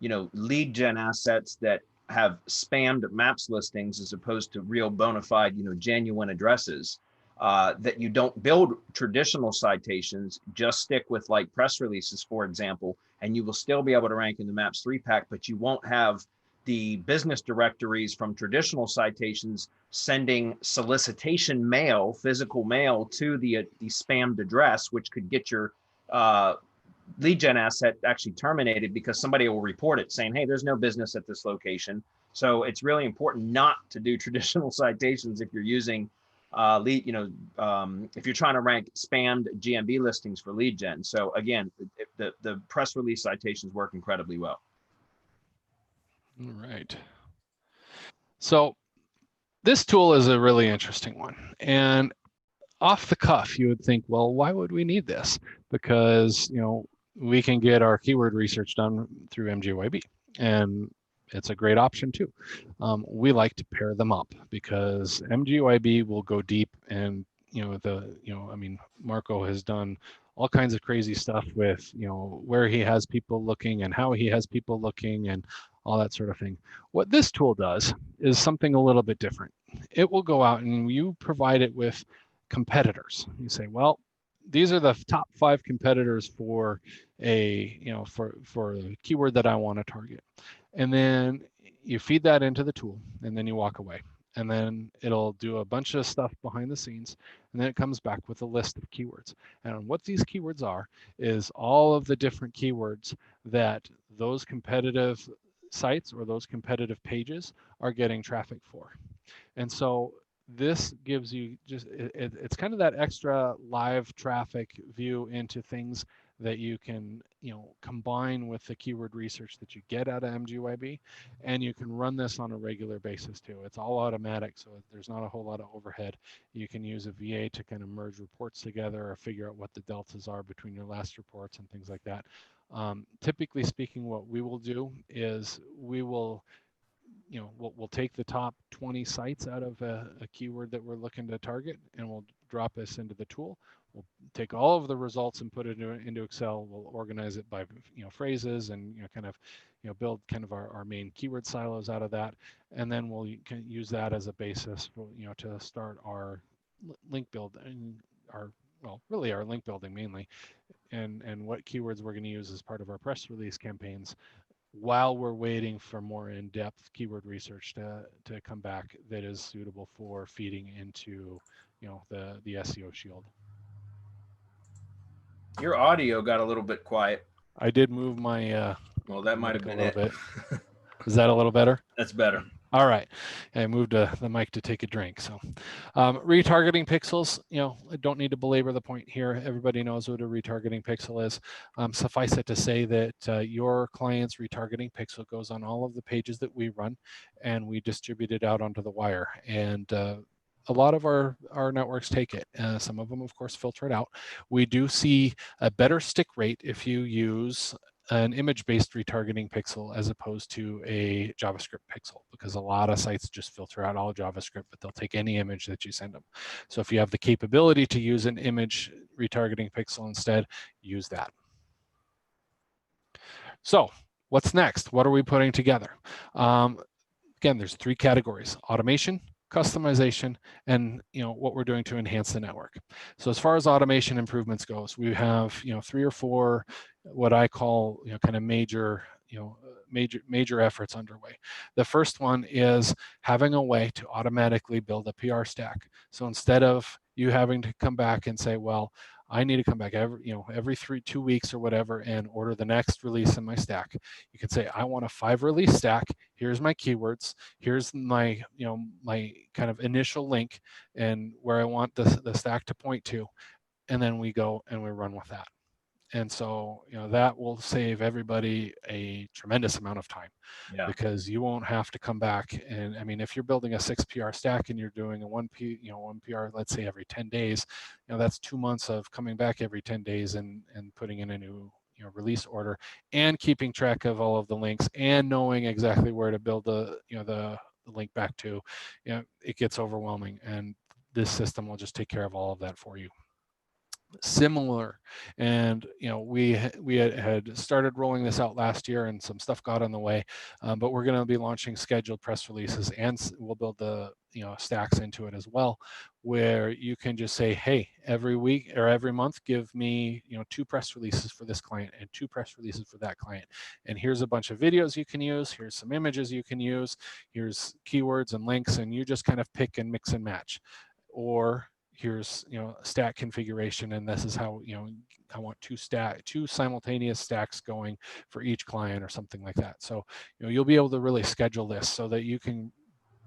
lead gen assets that have spammed maps listings as opposed to real bona fide, genuine addresses, that you don't build traditional citations, just stick with like press releases, for example, and you will still be able to rank in the Maps 3-pack, but you won't have the business directories from traditional citations sending solicitation mail, physical mail, to the spammed address, which could get your lead gen asset actually terminated because somebody will report it saying, hey, there's no business at this location. So it's really important not to do traditional citations if you're using if you're trying to rank spammed GMB listings for lead gen. So again, the press release citations work incredibly well. All right. So this tool is a really interesting one. And off the cuff, you would think, well, why would we need this? Because, we can get our keyword research done through MGYB, and it's a great option too. We like to pair them up because MGYB will go deep, and Marco has done all kinds of crazy stuff with where he has people looking and how he has people looking and all that sort of thing. What this tool does is something a little bit different. It will go out and you provide it with competitors. You say, well, these are the top 5 competitors for a for a keyword that I want to target, and then you feed that into the tool, and then you walk away, and then it'll do a bunch of stuff behind the scenes, and then it comes back with a list of keywords. And what these keywords are is all of the different keywords that those competitive sites or those competitive pages are getting traffic for. And so this gives you it's kind of that extra live traffic view into things that you can combine with the keyword research that you get out of MGYB, and you can run this on a regular basis too. It's all automatic, so there's not a whole lot of overhead. You can use a VA to kind of merge reports together or figure out what the deltas are between your last reports and things like that. Typically speaking, what we will do is we will we'll take the top 20 sites out of a keyword that we're looking to target, and we'll drop this into the tool. We'll take all of the results and put it into Excel. We'll organize it by phrases and kind of build kind of our main keyword silos out of that, and then we'll use that as a basis for, to start our link building, our link building mainly, and what keywords we're going to use as part of our press release campaigns, while we're waiting for more in-depth keyword research to come back that is suitable for feeding into the SEO shield. Your audio got a little bit quiet. I did move my well, that might have been a little bit. Is that a little better? That's better. All right, I moved the mic to take a drink. So retargeting pixels, I don't need to belabor the point here. Everybody knows what a retargeting pixel is. Suffice it to say that your client's retargeting pixel goes on all of the pages that we run, and we distribute it out onto the wire. And a lot of our networks take it. Some of them, of course, filter it out. We do see a better stick rate if you use an image-based retargeting pixel as opposed to a JavaScript pixel, because a lot of sites just filter out all JavaScript, but they'll take any image that you send them. So if you have the capability to use an image retargeting pixel instead, use that. So what's next? What are we putting together? Again, there's 3 categories: automation, customization, and what we're doing to enhance the network. So as far as automation improvements goes, we have 3 or 4 what I call kind of major efforts underway. The first one is having a way to automatically build a PR stack. So instead of you having to come back and say, well, I need to come back every 2 weeks or whatever and order the next release in my stack. You can say, I want a 5 release stack. Here's my keywords. Here's my my kind of initial link and where I want the stack to point to, and then we go and we run with that. And so that will save everybody a tremendous amount of time, because you won't have to come back. And I mean, if you're building a 6 PR stack and you're doing a one PR, let's say every 10 days, that's 2 months of coming back every 10 days and putting in a new release order and keeping track of all of the links and knowing exactly where to build the link back to. It gets overwhelming, and this system will just take care of all of that for you. Similar, and we had started rolling this out last year and some stuff got in the way, but we're going to be launching scheduled press releases, and we'll build the stacks into it as well, where you can just say, hey, every week or every month give me 2 press releases for this client and 2 press releases for that client, and here's a bunch of videos you can use, here's some images you can use, here's keywords and links, and you just kind of pick and mix and match. Or here's stack configuration, and this is how I want 2 simultaneous stacks going for each client or something like that. So you'll be able to really schedule this so that you can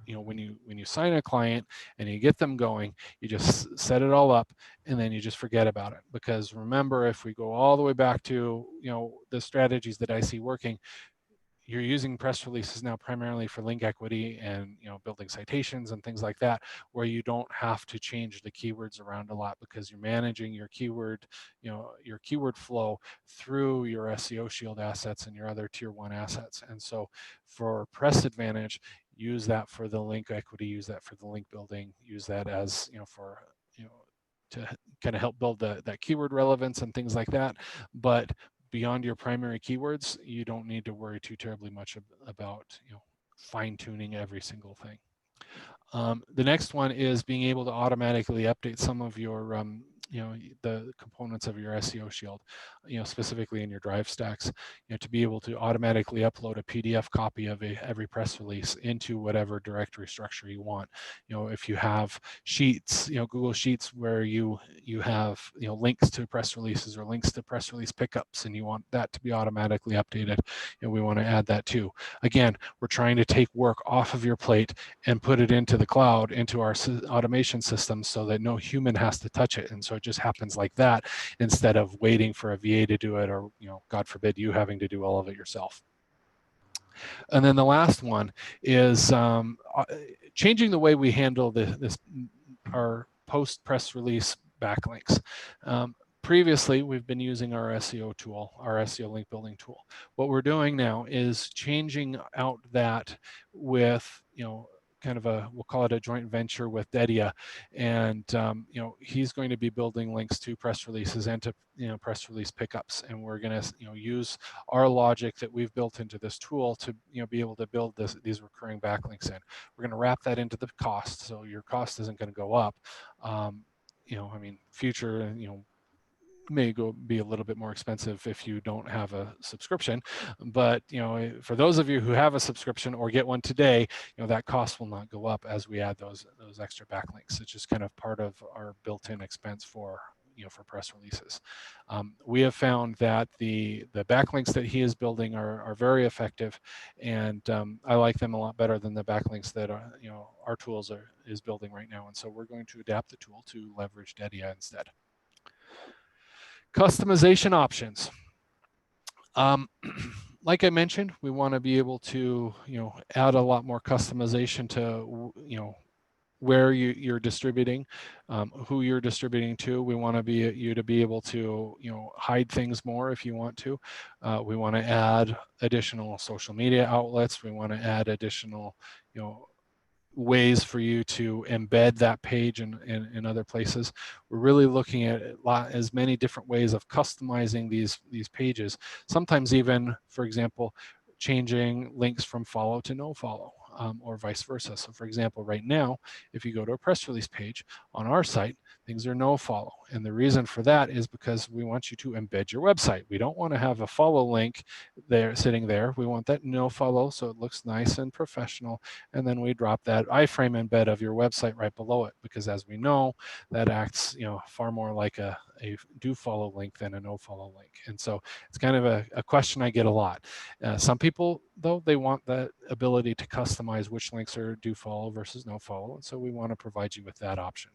when you sign a client and you get them going, you just set it all up and then you just forget about it. Because remember, if we go all the way back to the strategies that I see working, you're using press releases now primarily for link equity and building citations and things like that, where you don't have to change the keywords around a lot, because you're managing your keyword flow through your SEO Shield assets and your other tier 1 assets. And so for Press Advantage, use that for the link equity, use that for the link building, use that as for to kind of help build that keyword relevance and things like that. But beyond your primary keywords, you don't need to worry too terribly much about fine tuning every single thing. The next one is being able to automatically update some of your the components of your SEO Shield, specifically in your drive stacks, to be able to automatically upload a PDF copy of every press release into whatever directory structure you want. If you have sheets, Google Sheets, where you have links to press releases or links to press release pickups, and you want that to be automatically updated, we want to add that too. Again, we're trying to take work off of your plate and put it into the cloud, into our automation system, so that no human has to touch it. And so it just happens like that, instead of waiting for a VA to do it, or God forbid, you having to do all of it yourself. And then the last one is changing the way we handle our post press release backlinks. Previously, we've been using our SEO tool, our SEO link building tool. What we're doing now is changing out that with kind of we'll call it a joint venture with Dedia, and he's going to be building links to press releases and to press release pickups, and we're going to use our logic that we've built into this tool to be able to build these recurring backlinks in. We're going to wrap that into the cost, so your cost isn't going to go up. I mean, future may be a little bit more expensive if you don't have a subscription, but for those of you who have a subscription or get one today, that cost will not go up as we add those extra backlinks. It's just kind of part of our built-in expense for for press releases. We have found that the backlinks that he is building are very effective, and I like them a lot better than the backlinks that our tools is building right now. And so we're going to adapt the tool to leverage Dedia instead. Customization options. Like I mentioned, we want to be able to add a lot more customization to where you're distributing, who you're distributing to. We want to you to be able to hide things more if you want to. We want to add additional social media outlets. We want to add additional ways for you to embed that page in other places. We're really looking at as many different ways of customizing these pages. Sometimes even, for example, changing links from follow to no follow, or vice versa. So for example, right now, if you go to a press release page on our site, things are no follow. And the reason for that is because we want you to embed your website. We don't want to have a follow link there sitting there. We want that no follow so it looks nice and professional. And then we drop that iframe embed of your website right below it, because as we know, that acts far more like a do follow link than a no follow link. And so it's kind of a question I get a lot. Some people, though, they want that ability to customize which links are do follow versus no follow. And so we want to provide you with that option.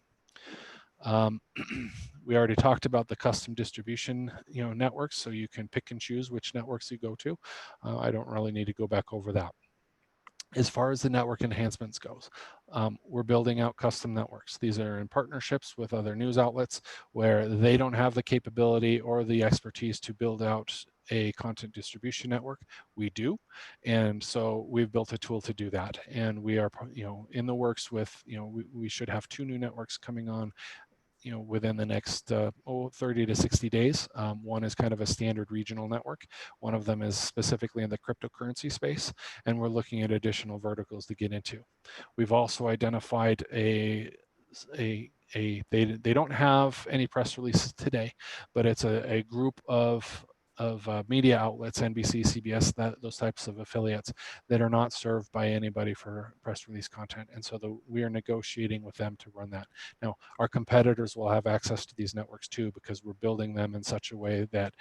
We already talked about the custom distribution networks, so you can pick and choose which networks you go to. I don't really need to go back over that. As far as the network enhancements goes, we're building out custom networks. These are in partnerships with other news outlets where they don't have the capability or the expertise to build out a content distribution network. We do, and so we've built a tool to do that. And we are, in the works with, we should have 2 new networks coming on within the next 30 to 60 days. One is kind of a standard regional network. One of them is specifically in the cryptocurrency space, and we're looking at additional verticals to get into. We've also identified they don't have any press releases today, but it's a group of media outlets, NBC, CBS, those types of affiliates that are not served by anybody for press release content. And so we are negotiating with them to run that. Now, our competitors will have access to these networks too, because we're building them in such a way that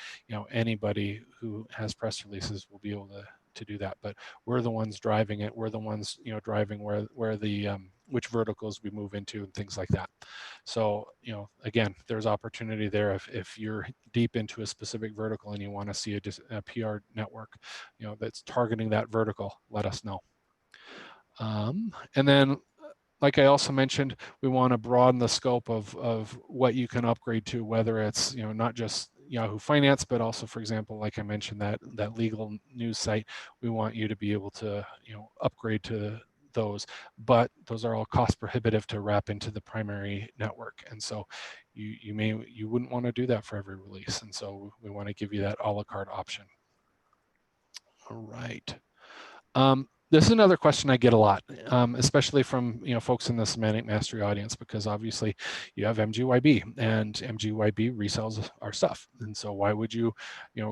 anybody who has press releases will be able to do that. But we're the ones driving it. We're the ones driving where the which verticals we move into and things like that. So again, there's opportunity there if you're deep into a specific vertical and you want to see a PR network that's targeting that vertical, let us know. And then, like I also mentioned, we want to broaden the scope of what you can upgrade to, whether it's not just Yahoo Finance, but also, for example, like I mentioned, that legal news site. We want you to be able to upgrade to those, but those are all cost prohibitive to wrap into the primary network. And so you wouldn't want to do that for every release. And so we want to give you that a la carte option. All right. This is another question I get a lot, especially from folks in the semantic mastery audience, because obviously you have MGYB and MGYB resells our stuff. And so why would you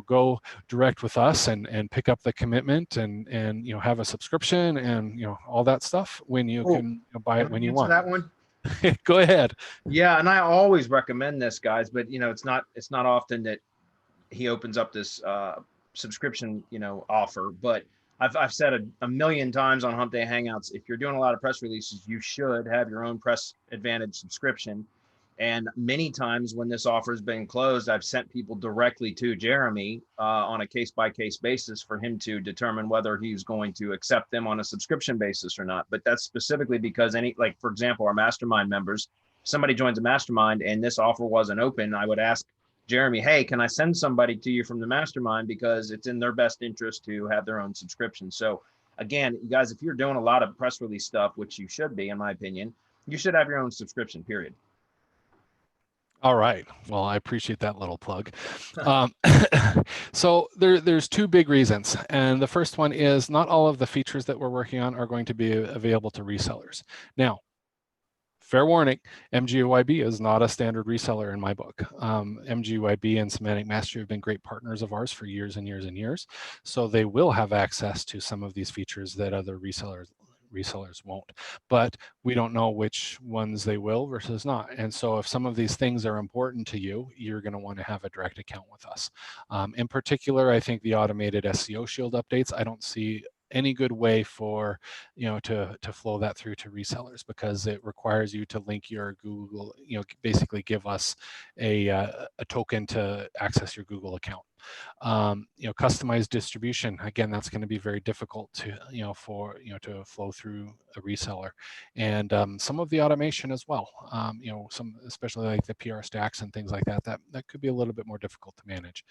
go direct with us and pick up the commitment and have a subscription and all that stuff when you can buy it when you want? That one. Go ahead. Yeah, and I always recommend this, guys, but it's not often that he opens up this subscription offer. But I've said a million times on Hump Day Hangouts, if you're doing a lot of press releases, you should have your own Press Advantage subscription. And many times when this offer has been closed, I've sent people directly to Jeremy on a case-by-case basis for him to determine whether he's going to accept them on a subscription basis or not. But that's specifically because for example, our mastermind members, somebody joins a mastermind and this offer wasn't open, I would ask Jeremy, hey, can I send somebody to you from the mastermind, because it's in their best interest to have their own subscription. So again, you guys, if you're doing a lot of press release stuff, which you should be, in my opinion, you should have your own subscription, period. All right. Well, I appreciate that little plug. So there's 2 big reasons. And the first one is not all of the features that we're working on are going to be available to resellers. Now, fair warning, MGYB is not a standard reseller in my book. MGYB and Semantic Mastery have been great partners of ours for years and years and years. So they will have access to some of these features that other resellers resellers won't, but we don't know which ones they will versus not. And so if some of these things are important to you, you're going to want to have a direct account with us. In particular, I think the automated SEO Shield updates, I don't see any good way for to flow that through to resellers, because it requires you to link your Google, basically give us a token to access your Google account. Customized distribution, again, that's going to be very difficult to to flow through a reseller. And some of the automation as well, some, especially like the PR stacks and things like that, that could be a little bit more difficult to manage.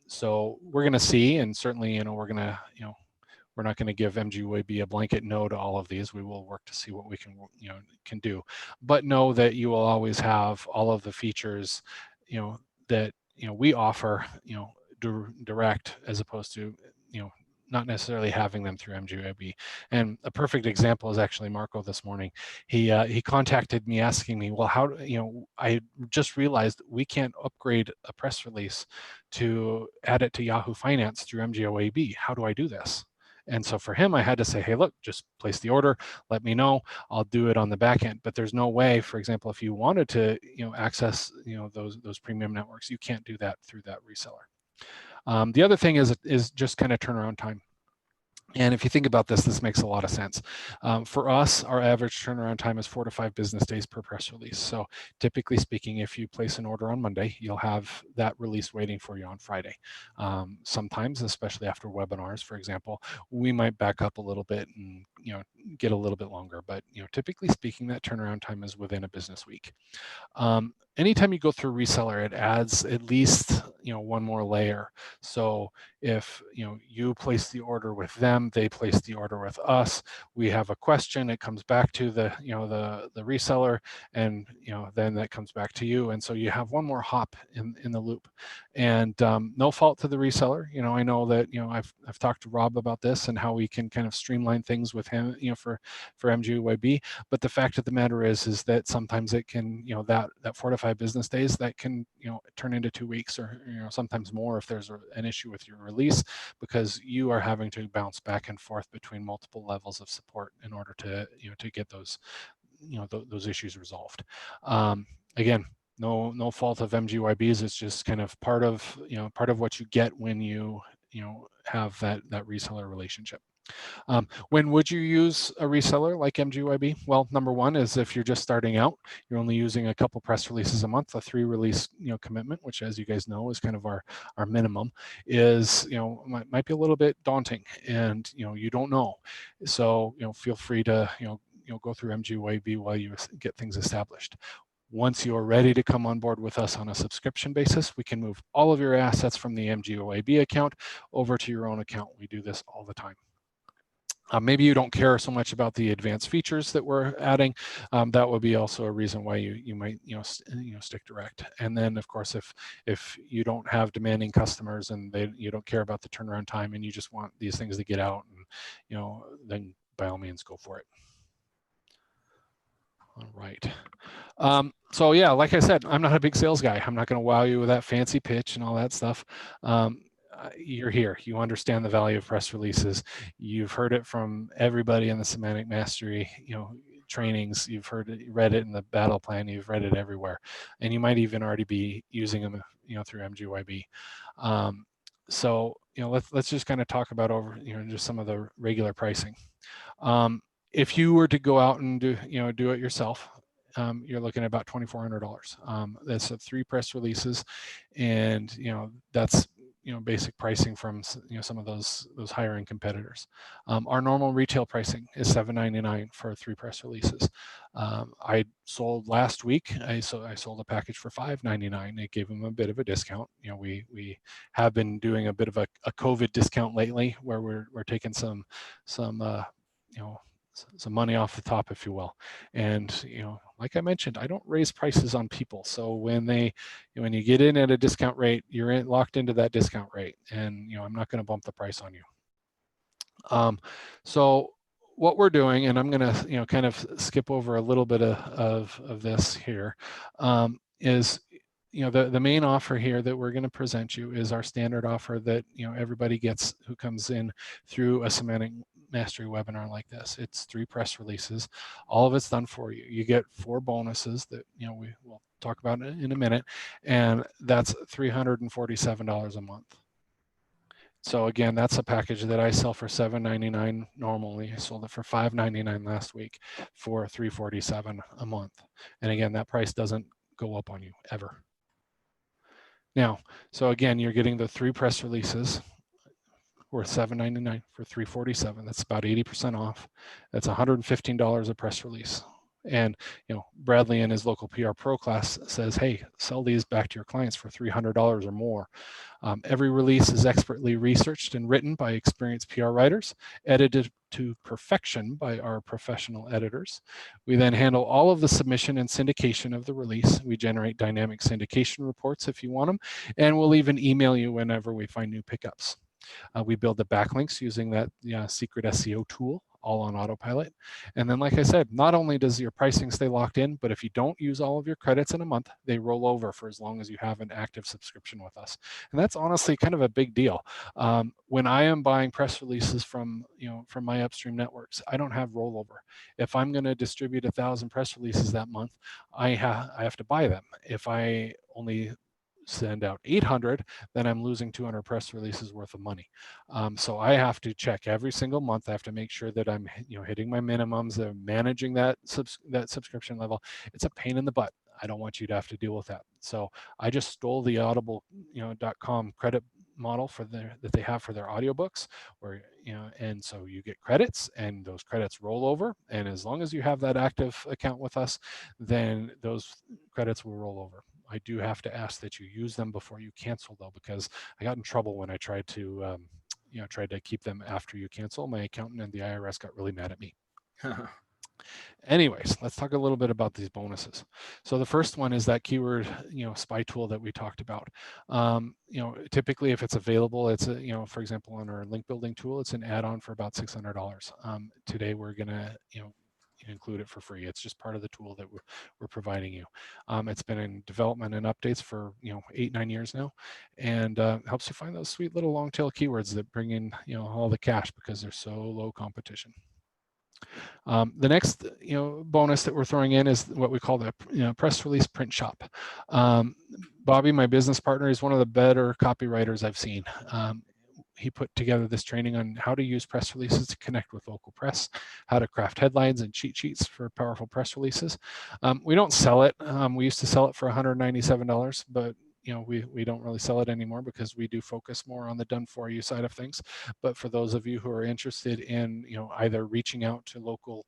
So we're going to see, and certainly we're going to we're not going to give MGUAB a blanket no to all of these. We will work to see what we can do, but know that you will always have all of the features, that we offer, direct, as opposed to not necessarily having them through MGUAB. And a perfect example is actually Marco this morning. He contacted me asking me, well, how I just realized we can't upgrade a press release to add it to Yahoo Finance through MGUAB. How do I do this? And so for him, I had to say, hey, look, just place the order, let me know, I'll do it on the back end. But there's no way, for example, if you wanted to access those premium networks, you can't do that through that reseller. The other thing is just kind of turnaround time. And if you think about this, this makes a lot of sense. For us, our average turnaround time is 4 to 5 business days per press release. So typically speaking, if you place an order on Monday, you'll have that release waiting for you on Friday. Sometimes, especially after webinars, for example, we might back up a little bit and get a little bit longer. But typically speaking, that turnaround time is within a business week. Anytime you go through a reseller, it adds at least one more layer. So if you place the order with them, they place the order with us, we have a question, it comes back to the the reseller, and then that comes back to you, and so you have one more hop in the loop. And no fault to the reseller. I know that I've talked to Rob about this and how we can kind of streamline things with him for MGUAB. But the fact of the matter is that sometimes it can that 4 to 5 business days, that can turn into 2 weeks, or sometimes more if there's an issue with your release, because you are having to bounce back and forth between multiple levels of support in order to to get those those issues resolved. Again, no fault of MGYBs. It's just kind of part of what you get when you have that reseller relationship. When would you use a reseller like MGYB? Well, number one is if you're just starting out, you're only using a couple press releases a month, a 3 release commitment, which, as you guys know, is kind of our minimum, is might be a little bit daunting, and you don't know. So feel free to go through MGYB while you get things established. Once you're ready to come on board with us on a subscription basis, we can move all of your assets from the MGOAB account over to your own account. We do this all the time. Maybe you don't care so much about the advanced features that we're adding. That would be also a reason why you might stick direct. And then, of course, if you don't have demanding customers and you don't care about the turnaround time and you just want these things to get out, and then by all means go for it. All right. So yeah, like I said, I'm not a big sales guy. I'm not going to wow you with that fancy pitch and all that stuff. You're here. You understand the value of press releases. You've heard it from everybody in the semantic mastery, trainings. You've read it in the battle plan. You've read it everywhere, and you might even already be using them, through MGYB. So let's just kind of talk about just some of the regular pricing. If you were to go out and do it yourself, you're looking at about $2,400. That's 3 press releases, and that's basic pricing from some of those higher end competitors. Our normal retail pricing is $7.99 for 3 press releases. I sold last week. I sold a package for $5.99. It gave them a bit of a discount. We have been doing a bit of a COVID discount lately, where we're taking some money off the top, if you will. And like I mentioned, I don't raise prices on people. So when you get in at a discount rate, you're locked into that discount rate, and I'm not going to bump the price on you. So what we're doing, and I'm going to kind of skip over a little bit of this here, is the main offer here that we're going to present you is our standard offer that everybody gets who comes in through a semantic mastery webinar like this. It's 3 press releases. All of it's done for you. You get 4 bonuses that we will talk about in a minute, and that's $347 a month. So again, that's a package that I sell for $7.99 normally. I sold it for $5.99 last week for $347 a month. And again, that price doesn't go up on you ever. Now, so again, you're getting the 3 press releases worth $7.99 for $347. That's about 80% off. That's $115 a press release. And Bradley in his local PR Pro class says, hey, sell these back to your clients for $300 or more. Every release is expertly researched and written by experienced PR writers, edited to perfection by our professional editors. We then handle all of the submission and syndication of the release. We generate dynamic syndication reports if you want them, and we'll even email you whenever we find new pickups. We build the backlinks using that secret SEO tool, all on autopilot. And then, like I said, not only does your pricing stay locked in, but if you don't use all of your credits in a month, they roll over for as long as you have an active subscription with us. And that's honestly kind of a big deal. When I am buying press releases from my upstream networks, I don't have rollover. If I'm going to distribute 1,000 press releases that month, I have to buy them. If I only send out 800, then I'm losing 200 press releases worth of money. So I have to check every single month. I have to make sure that I'm hitting my minimums, that I'm managing that subscription level. It's a pain in the butt. I don't want you to have to deal with that. So I just stole the audible.com credit model that they have for their audiobooks, where and so you get credits, and those credits roll over, and as long as you have that active account with us, then those credits will roll over. I do have to ask that you use them before you cancel, though, because I got in trouble when I tried to keep them after you cancel. My accountant and the IRS got really mad at me. Anyways, let's talk a little bit about these bonuses. So the first one is that keyword, spy tool that we talked about. Typically, if it's available, it's for example, on our link building tool, it's an add-on for about $600. Today, we're gonna, include it for free. It's just part of the tool that we're providing you. It's been in development and updates for 8-9 years now, and helps you find those sweet little long tail keywords that bring in all the cash because they're so low competition. The next bonus that we're throwing in is what we call the press release print shop. Bobby, my business partner, is one of the better copywriters I've seen. He put together this training on how to use press releases to connect with local press, how to craft headlines and cheat sheets for powerful press releases. We don't sell it. We used to sell it for $197, but we don't really sell it anymore because we do focus more on the done for you side of things. But for those of you who are interested in either reaching out to local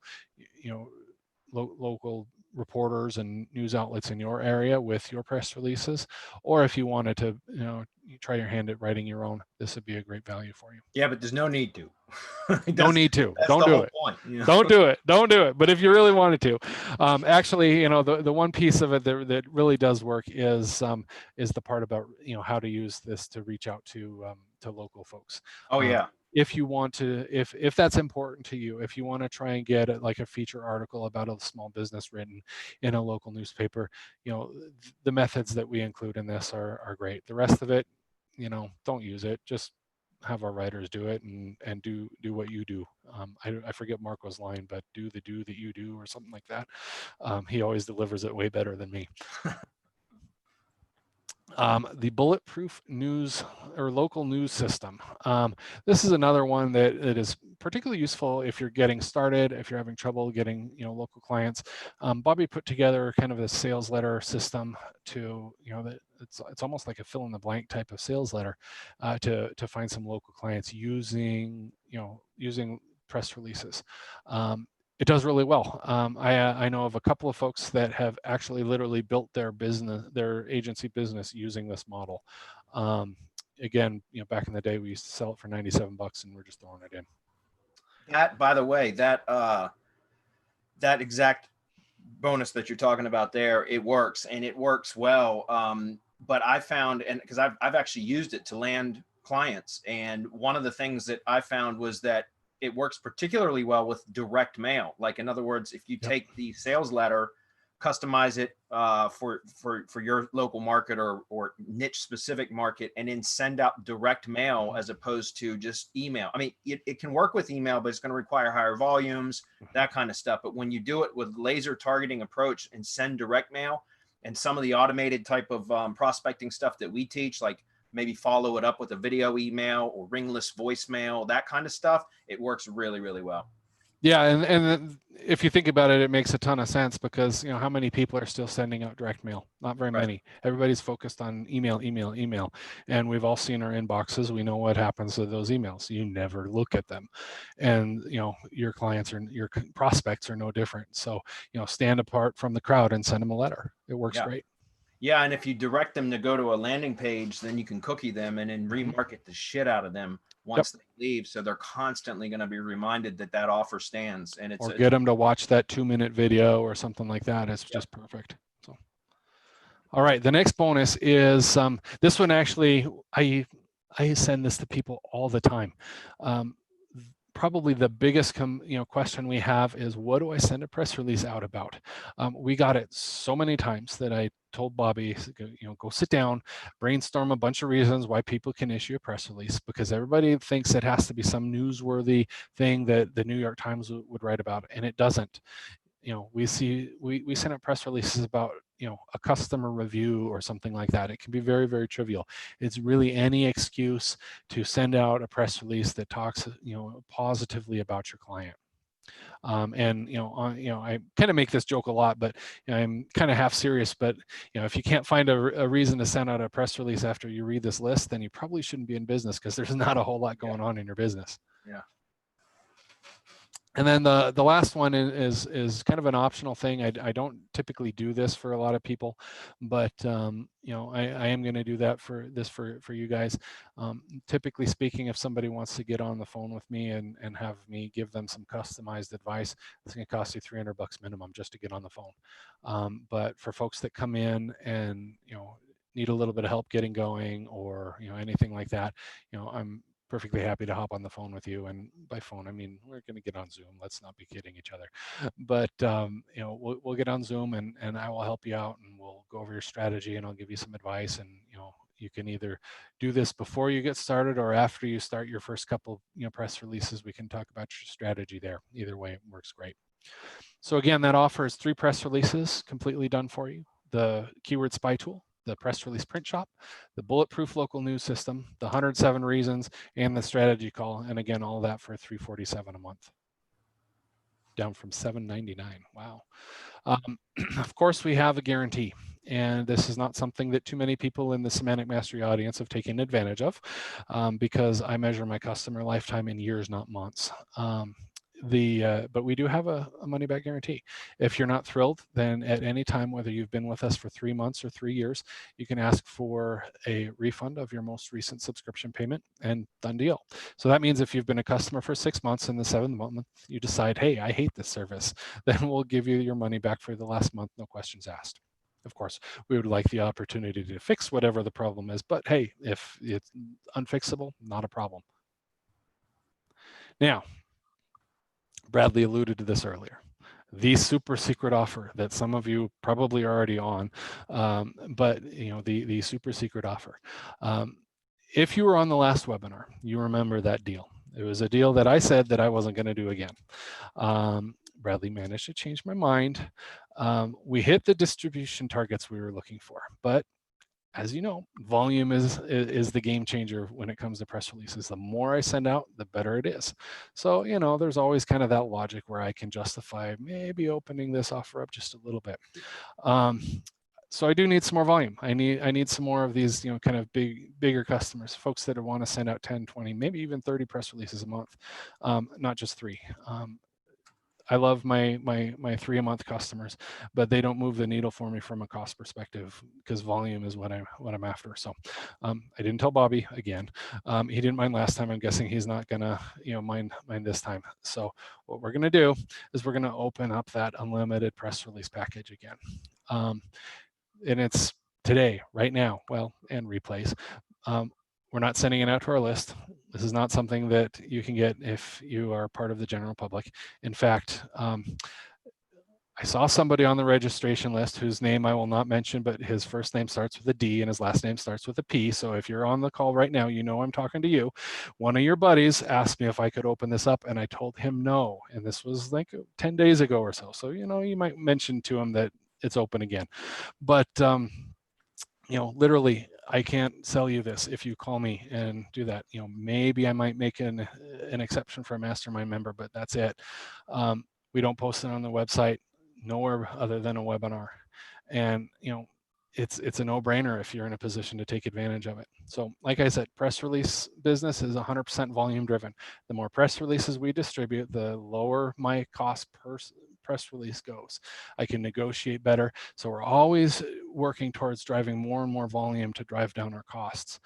local reporters and news outlets in your area with your press releases, or if you wanted to you try your hand at writing your own, this would be a great value for you. Yeah, but there's no need to. No need to. Don't do it. Point, Don't do it. Don't do it. But if you really wanted to, actually, the one piece of it that really does work is the part about how to use this to reach out to local folks. Oh yeah. If you want to, if that's important to you, if you want to try and get like a feature article about a small business written in a local newspaper, the methods that we include in this are great. The rest of it, don't use it. Just have our writers do it and do what you do. I forget Marco's line, but do that you do, or something like that. He always delivers it way better than me. The bulletproof news or local news system. This is another one that is particularly useful if you're getting started, if you're having trouble getting local clients. Bobby put together kind of a sales letter system to it's almost like a fill in the blank type of sales letter to find some local clients using press releases. It does really well. I know of a couple of folks that have actually literally built their agency business using this model. Again, back in the day, we used to sell it for $97 and we're just throwing it in. That, by the way, that exact bonus that you're talking about there, it works, and it works well. But I found, and because I've actually used it to land clients, and one of the things that I found was that it works particularly well with direct mail. Like, in other words, if you take the sales letter, customize it for your local market or niche specific market, and then send out direct mail as opposed to just email. I mean, it can work with email, but it's going to require higher volumes, that kind of stuff. But when you do it with laser targeting approach and send direct mail, and some of the automated type of prospecting stuff that we teach, like maybe follow it up with a video email or ringless voicemail, that kind of stuff, it works really, really well. Yeah, and if you think about it, it makes a ton of sense, because how many people are still sending out direct mail? Not very many. Everybody's focused on email, and we've all seen our inboxes. We know what happens to those emails. You never look at them, and your clients or your prospects are no different. So stand apart from the crowd and send them a letter. It works great. Yeah, and if you direct them to go to a landing page, then you can cookie them and then remarket the shit out of them once they leave. So they're constantly going to be reminded that offer stands. And or get them to watch that 2-minute video or something like that. It's just perfect. So, all right, the next bonus is this one. Actually, I send this to people all the time. Probably the biggest question we have is, what do I send a press release out about? We got it so many times that I told Bobby, go sit down, brainstorm a bunch of reasons why people can issue a press release, because everybody thinks it has to be some newsworthy thing that the New York Times would write about, and it doesn't. We send out press releases about a customer review or something like that. It can be very, very trivial. It's really any excuse to send out a press release that talks positively about your client. And I kind of make this joke a lot, but I'm kind of half serious. But if you can't find a reason to send out a press release after you read this list, then you probably shouldn't be in business, because there's not a whole lot going on in your business. Yeah. And then the last one is kind of an optional thing. I don't typically do this for a lot of people, but I am going to do that for you guys. Typically speaking, if somebody wants to get on the phone with me and have me give them some customized advice, it's going to cost you $300 minimum just to get on the phone. But for folks that come in and need a little bit of help getting going, or anything like that, I'm perfectly happy to hop on the phone with you. And by phone, I mean, we're going to get on Zoom. Let's not be kidding each other. But we'll get on Zoom, and I will help you out, and we'll go over your strategy, and I'll give you some advice. And you can either do this before you get started or after you start your first couple press releases. We can talk about your strategy there. Either way, it works great. So again, that offer is 3 press releases completely done for you: the keyword spy tool, the press release print shop, the bulletproof local news system, the 107 reasons, and the strategy call. And again, all of that for $347 a month, down from $799. Wow. Of course, we have a guarantee, and this is not something that too many people in the Semantic Mastery audience have taken advantage of, because I measure my customer lifetime in years, not months. But we do have a money back guarantee. If you're not thrilled, then at any time, whether you've been with us for 3 months or 3 years, you can ask for a refund of your most recent subscription payment, and done deal. So that means if you've been a customer for 6 months, in the 7th month you decide, hey, I hate this service, then we'll give you your money back for the last month, no questions asked. Of course, we would like the opportunity to fix whatever the problem is, but hey, if it's unfixable, not a problem. Now, Bradley alluded to this earlier, the super secret offer that some of you probably are already on, but the super secret offer. If you were on the last webinar, you remember that deal. It was a deal that I said that I wasn't going to do again. Bradley managed to change my mind. We hit the distribution targets we were looking for, but as you know, volume is the game changer when it comes to press releases. The more I send out, the better it is. So, there's always kind of that logic where I can justify maybe opening this offer up just a little bit. So I do need some more volume. I need some more of these, kind of bigger customers, folks that want to send out 10, 20, maybe even 30 press releases a month, not just 3. I love my 3 a month customers, but they don't move the needle for me from a cost perspective, because volume is what I'm after. So I didn't tell Bobby again. He didn't mind last time. I'm guessing he's not gonna mind this time. So what we're gonna do is we're gonna open up that unlimited press release package again, and it's today, right now. Well, and replays. We're not sending it out to our list. This is not something that you can get if you are part of the general public. In fact, I saw somebody on the registration list whose name I will not mention, but his first name starts with a D and his last name starts with a P. So if you're on the call right now, you know I'm talking to you. One of your buddies asked me if I could open this up, and I told him no. And this was like 10 days ago or so. So, you might mention to him that it's open again. But, literally, I can't sell you this if you call me and do that. Maybe I might make an exception for a mastermind member, but that's it. We don't post it on the website nowhere other than a webinar. And, it's a no-brainer if you're in a position to take advantage of it. So like I said, press release business is 100% volume driven. The more press releases we distribute, the lower my cost per press release goes. I can negotiate better. So we're always working towards driving more and more volume to drive down our costs.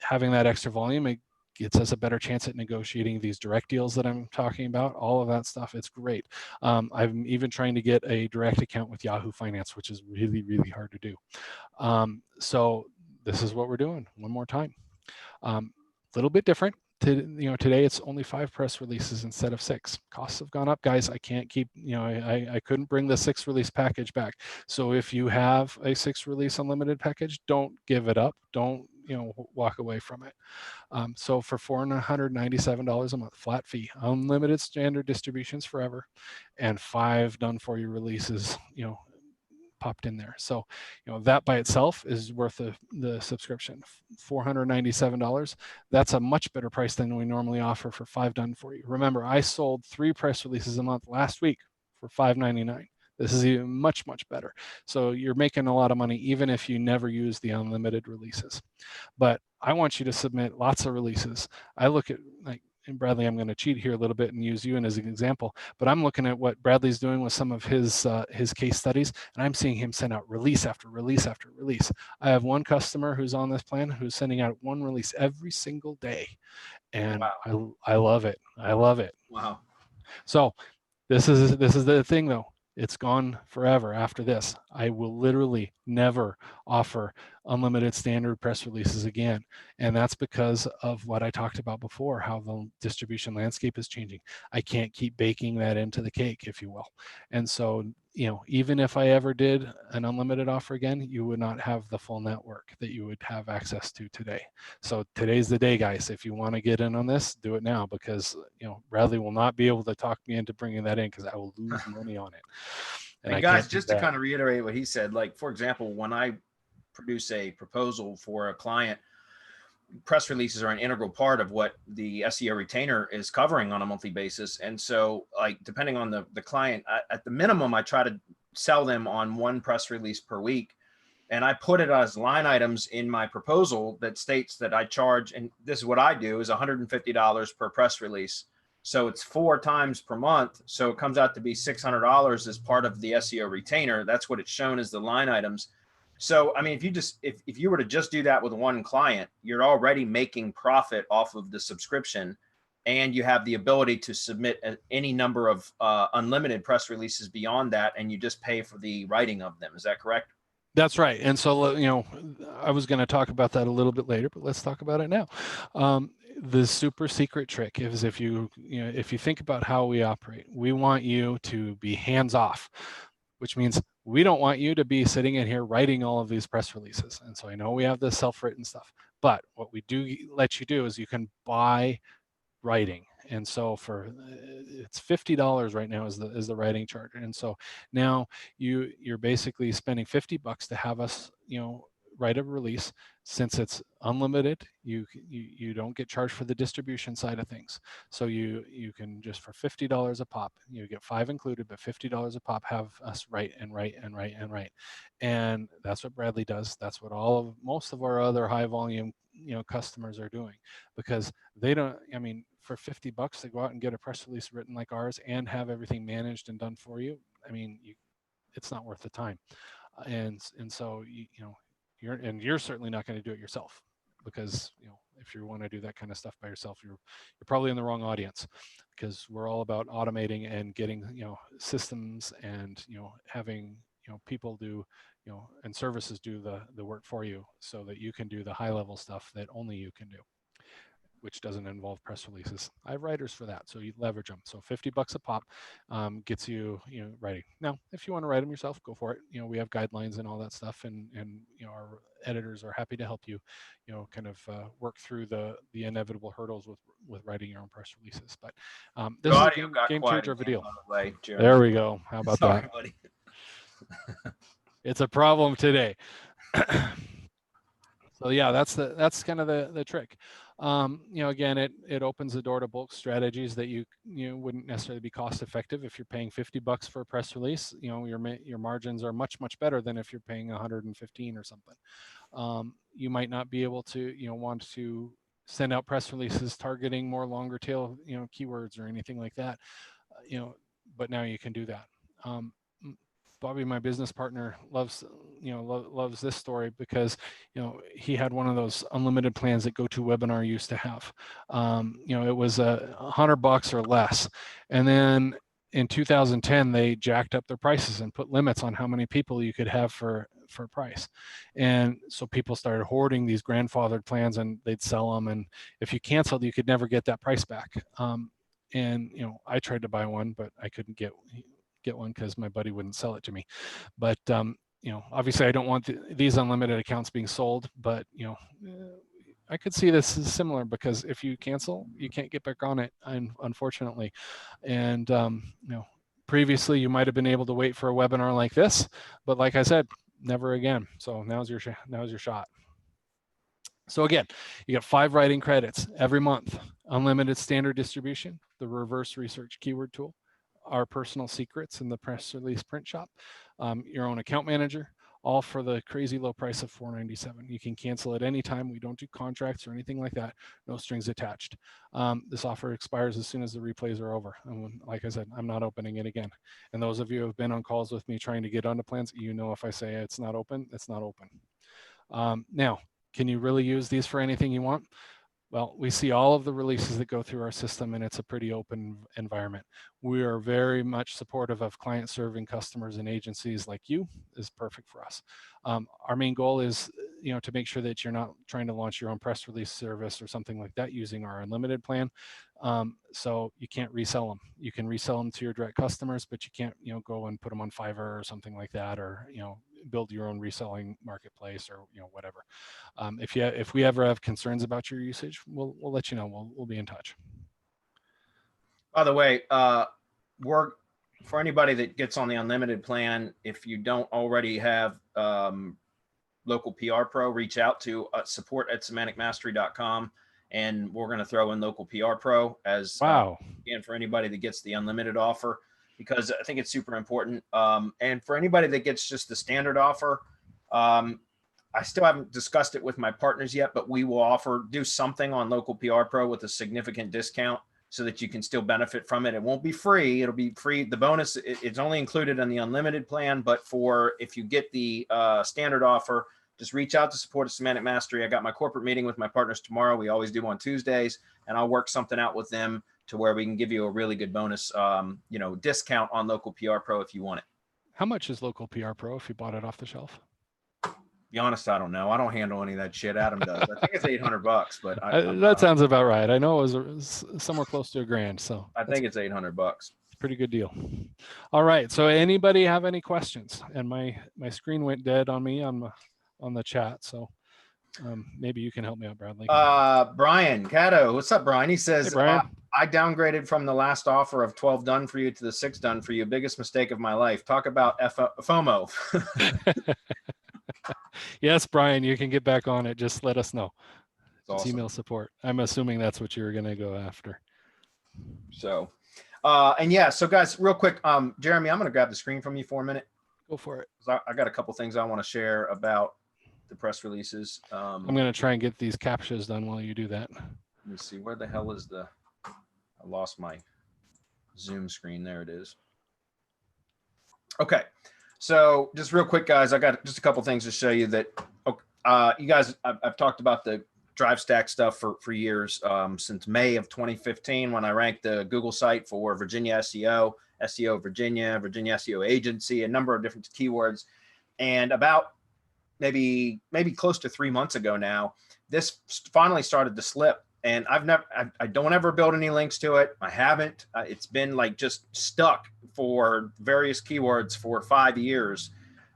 Having that extra volume, it gets us a better chance at negotiating these direct deals that I'm talking about, all of that stuff. It's great. I'm even trying to get a direct account with Yahoo Finance, which is really, really hard to do. So this is what we're doing one more time. Little bit different. Today it's only 5 press releases instead of 6. Costs have gone up, guys. I can't keep, I couldn't bring the 6 release package back. So if you have a 6 release unlimited package, don't give it up. Don't, walk away from it. So for $497 a month, flat fee, unlimited standard distributions forever, and 5 done for you releases, popped in there. So, that by itself is worth the subscription. $497. That's a much better price than we normally offer for 5 done for you. Remember, I sold 3 press releases a month last week for $5.99. This is even much, much better. So you're making a lot of money even if you never use the unlimited releases. But I want you to submit lots of releases. I look at, like, and Bradley, I'm going to cheat here a little bit and use you as an example, but I'm looking at what Bradley's doing with some of his case studies, and I'm seeing him send out release after release after release. I have one customer who's on this plan who's sending out 1 release every single day, and Wow. I love it. I love it. Wow. So this is the thing, though. It's gone forever after this. I will literally never offer unlimited standard press releases again. And that's because of what I talked about before, how the distribution landscape is changing. I can't keep baking that into the cake, if you will. And so, even if I ever did an unlimited offer again, you would not have the full network that you would have access to today. So today's the day, guys. If you want to get in on this, do it now, because Bradley will not be able to talk me into bringing that in because I will lose money on it. And I guys, can't do just to that. kind of reiterate what he said, like, for example, when I produce a proposal for a client, press releases are an integral part of what the SEO retainer is covering on a monthly basis. And so, like, depending on the client, at the minimum, I try to sell them on 1 press release per week. And I put it as line items in my proposal that states that I charge, and this is what I do, is $150 per press release. So it's 4 times per month. So it comes out to be $600 as part of the SEO retainer. That's what it's shown as the line items. So, I mean, if you were to just do that with 1 client, you're already making profit off of the subscription, and you have the ability to submit any number of unlimited press releases beyond that, and you just pay for the writing of them. Is that correct? That's right. And so, I was going to talk about that a little bit later, but let's talk about it now. The super secret trick is if you think about how we operate, we want you to be hands off, which means we don't want you to be sitting in here writing all of these press releases. And so I know we have the self-written stuff, but what we do let you do is you can buy writing. And so for it's $50 right now is the writing charge. And so now you're basically spending $50 to have us write a release. Since it's unlimited, you don't get charged for the distribution side of things. So you can just, for $50 a pop, you get 5 included, but $50 a pop, have us write and write and write and write. And that's what Bradley does. That's what most of our other high volume customers are doing, because they don't, I mean, for $50 to go out and get a press release written like ours and have everything managed and done for you, I mean, it's not worth the time. And so you're certainly not going to do it yourself, because if you want to do that kind of stuff by yourself, you're probably in the wrong audience, because we're all about automating and getting systems and having people do and services do the work for you, so that you can do the high level stuff that only you can do. which doesn't involve press releases. I have writers for that, so you leverage them. So $50 a pop gets you, writing. Now, if you want to write them yourself, go for it. We have guidelines and all that stuff, and our editors are happy to help you, kind of work through the inevitable hurdles with writing your own press releases. But this is a game changer of a deal. There we go. How about that? Buddy. It's a problem today. So yeah, that's kind of the trick. Again, it opens the door to bulk strategies that you wouldn't necessarily be cost effective if you're paying $50 for a press release. Your margins are much better than if you're paying 115 or something. You might not be able to want to send out press releases targeting more longer tail keywords or anything like that. But now you can do that. Bobby, my business partner, loves this story because he had one of those unlimited plans that GoToWebinar used to have. It was $100 or less, and then in 2010 they jacked up their prices and put limits on how many people you could have for a price, and so people started hoarding these grandfathered plans, and they'd sell them, and if you canceled, you could never get that price back. And I tried to buy one, but I couldn't get one because my buddy wouldn't sell it to me. But obviously I don't want these unlimited accounts being sold, but I could see this as similar, because if you cancel, you can't get back on it, unfortunately. And previously you might have been able to wait for a webinar like this, but like I said, never again. So now's your shot. So again, you get 5 writing credits every month, unlimited standard distribution, the reverse research keyword tool, our personal secrets in the press release print shop, your own account manager, all for the crazy low price of $497. You can cancel at any time. We don't do contracts or anything like that. No strings attached. This offer expires as soon as the replays are over. And like I said, I'm not opening it again. And those of you who have been on calls with me trying to get onto plans, if I say it's not open, it's not open. Now, can you really use these for anything you want? Well, we see all of the releases that go through our system, and it's a pretty open environment. We are very much supportive of client serving customers and agencies like you. Is perfect for us. Our main goal is, to make sure that you're not trying to launch your own press release service or something like that using our unlimited plan. So you can't resell them. You can resell them to your direct customers, but you can't, go and put them on Fiverr or something like that, or, build your own reselling marketplace or, whatever. If we ever have concerns about your usage, we'll let you know. We'll be in touch. By the way, for anybody that gets on the unlimited plan, if you don't already have local PR Pro, reach out to support@semanticmastery.com, and we're going to throw in local PR Pro as and for anybody that gets the unlimited offer, because I think it's super important. And for anybody that gets just the standard offer, I still haven't discussed it with my partners yet, but we will do something on local PR Pro with a significant discount so that you can still benefit from it. It won't be free. It'll be free. The bonus, it's only included in the unlimited plan, but if you get the standard offer, just reach out to support at Semantic Mastery. I got my corporate meeting with my partners tomorrow. We always do on Tuesdays, and I'll work something out with them to where we can give you a really good bonus, discount on local PR Pro if you want it. How much is local PR Pro if you bought it off the shelf? Be honest, I don't know. I don't handle any of that shit. Adam does. I think it's $800, but that sounds about right. I know it was somewhere close to $1,000. So I think it's $800. Pretty good deal. All right. So anybody have any questions? And my screen went dead on me on the chat. So maybe you can help me out, Bradley. Brian Cato, what's up, Brian? He says, hey, Brian. I downgraded from the last offer of 12 done for you to the 6 done for you. Biggest mistake of my life. Talk about FOMO. Yes, Brian, you can get back on it. Just let us know. Awesome. Email support. I'm assuming that's what you're going to go after. So, and yeah, so guys, real quick, Jeremy, I'm going to grab the screen from you for a minute. Go for it. I got a couple things I want to share about the press releases. I'm going to try and get these captchas done while you do that. Let me see. Where the hell is I lost my Zoom screen. There it is. Okay. So just real quick, guys, I got just a couple things to show you that you guys, I've talked about the drive stack stuff for years, since May of 2015, when I ranked the Google site for Virginia SEO, Virginia SEO agency, a number of different keywords. And about maybe close to 3 months ago now, this finally started to slip. and I don't ever build any links to it. I haven't. It's been like just stuck for various keywords for 5 years.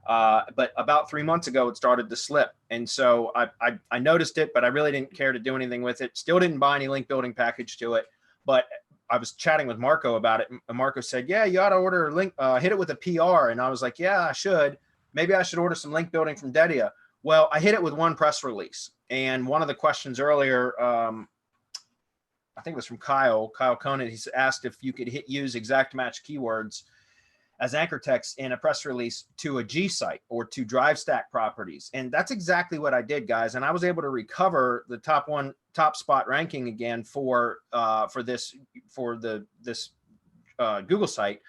But about 3 months ago, it started to slip. And so I noticed it, but I really didn't care to do anything with it. Still didn't buy any link building package to it. But I was chatting with Marco about it. And Marco said, yeah, you ought to order a link, hit it with a PR. And I was like, yeah, I should. Maybe I should order some link building from Dedia. Well, I hit it with one press release. And one of the questions earlier, I think it was from Kyle Conant. He's asked if you could use exact match keywords as anchor text in a press release to a G site or to drive stack properties. And that's exactly what I did, guys. And I was able to recover the top spot ranking again for this Google site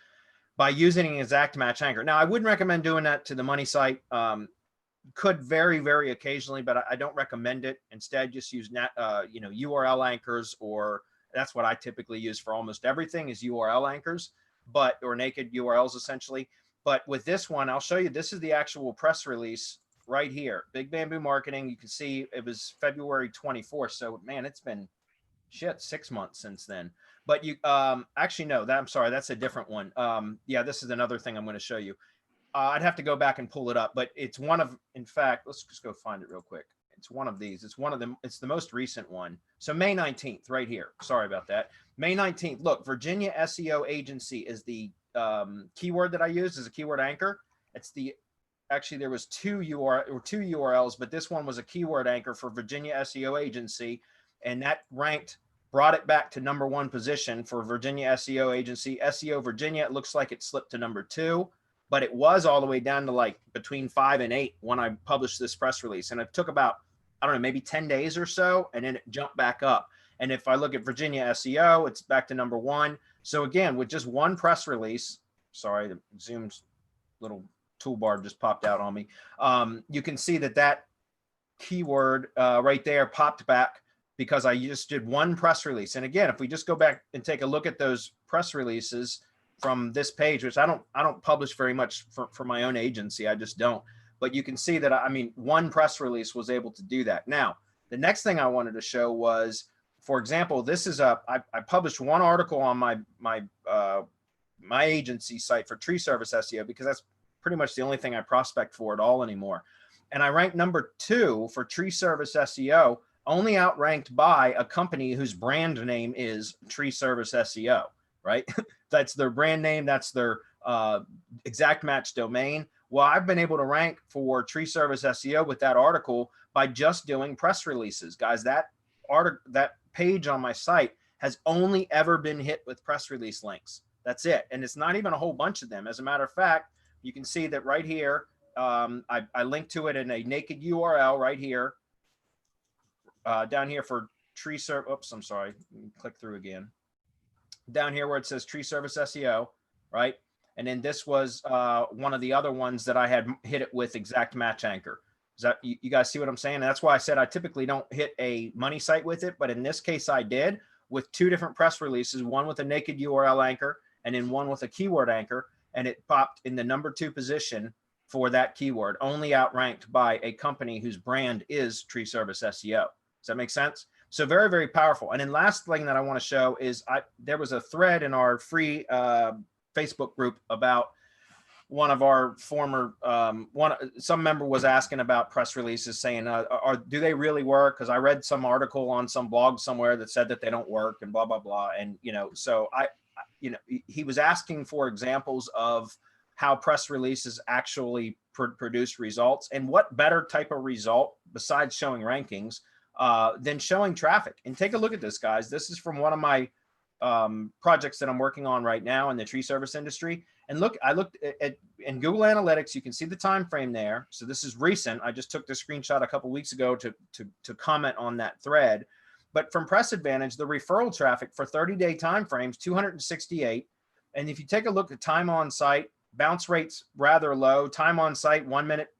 by using an exact match anchor. Now, I wouldn't recommend doing that to the money site. Could very, very occasionally, but I don't recommend it. Instead, just use URL anchors, or that's what I typically use for almost everything is URL anchors, or naked URLs essentially. But with this one, I'll show you, this is the actual press release right here. Big Bamboo Marketing. You can see it was February 24th. So man, it's been 6 months since then. But you actually no, I'm sorry, that's a different one. Yeah, this is another thing I'm going to show you. I'd have to go back and pull it up, but it's one of, in fact, let's just go find it real quick. It's one of these. It's one of them. It's the most recent one. So May 19th, right here. Sorry about that. May 19th. Look, Virginia SEO Agency is the keyword that I used as a keyword anchor. It's actually there was two URLs, but this one was a keyword anchor for Virginia SEO Agency, and that brought it back to #1 position for Virginia SEO Agency. SEO Virginia, it looks like it slipped to #2. But it was all the way down to like between 5 and 8 when I published this press release. And it took about, I don't know, maybe 10 days or so. And then it jumped back up. And if I look at Virginia SEO, it's back to #1. So again, with just one press release, sorry, the Zoom's little toolbar just popped out on me. You can see that keyword right there popped back because I just did one press release. And again, if we just go back and take a look at those press releases from this page, which I don't publish very much for my own agency. I just don't. But you can see that, I mean, one press release was able to do that. Now, the next thing I wanted to show was, for example, this is I published one article on my agency site for tree service SEO because that's pretty much the only thing I prospect for at all anymore. And I ranked #2 for tree service SEO, only outranked by a company whose brand name is Tree Service SEO, right? That's their brand name. That's their exact match domain. Well, I've been able to rank for Tree Service SEO with that article by just doing press releases, guys. That page on my site has only ever been hit with press release links. That's it. And it's not even a whole bunch of them. As a matter of fact, you can see that right here, I linked to it in a naked URL right here, down here for tree service. Oops, I'm sorry. Click through again. Down here where it says Tree Service SEO, right? And then this was one of the other ones that I had hit it with exact match anchor. Is that you guys see what I'm saying? And that's why I said I typically don't hit a money site with it, but in this case I did with 2 different press releases, one with a naked URL anchor and then one with a keyword anchor, and it popped in the #2 position for that keyword, only outranked by a company whose brand is Tree Service SEO. Does that make sense? So very, very powerful. And then last thing that I want to show is there was a thread in our free Facebook group about one of our former, some member was asking about press releases saying, do they really work? Because I read some article on some blog somewhere that said that they don't work and blah, blah, blah. And, so he was asking for examples of how press releases actually produce results, and what better type of result besides showing rankings than showing traffic. And take a look at this, guys. This is from one of my projects that I'm working on right now in the tree service industry. And look, I looked at in Google Analytics, you can see the time frame there. So this is recent. I just took the screenshot a couple weeks ago to comment on that thread. But from Press Advantage, the referral traffic for 30-day time frames, 268. And if you take a look at time on site, bounce rates rather low, time on site 1 minute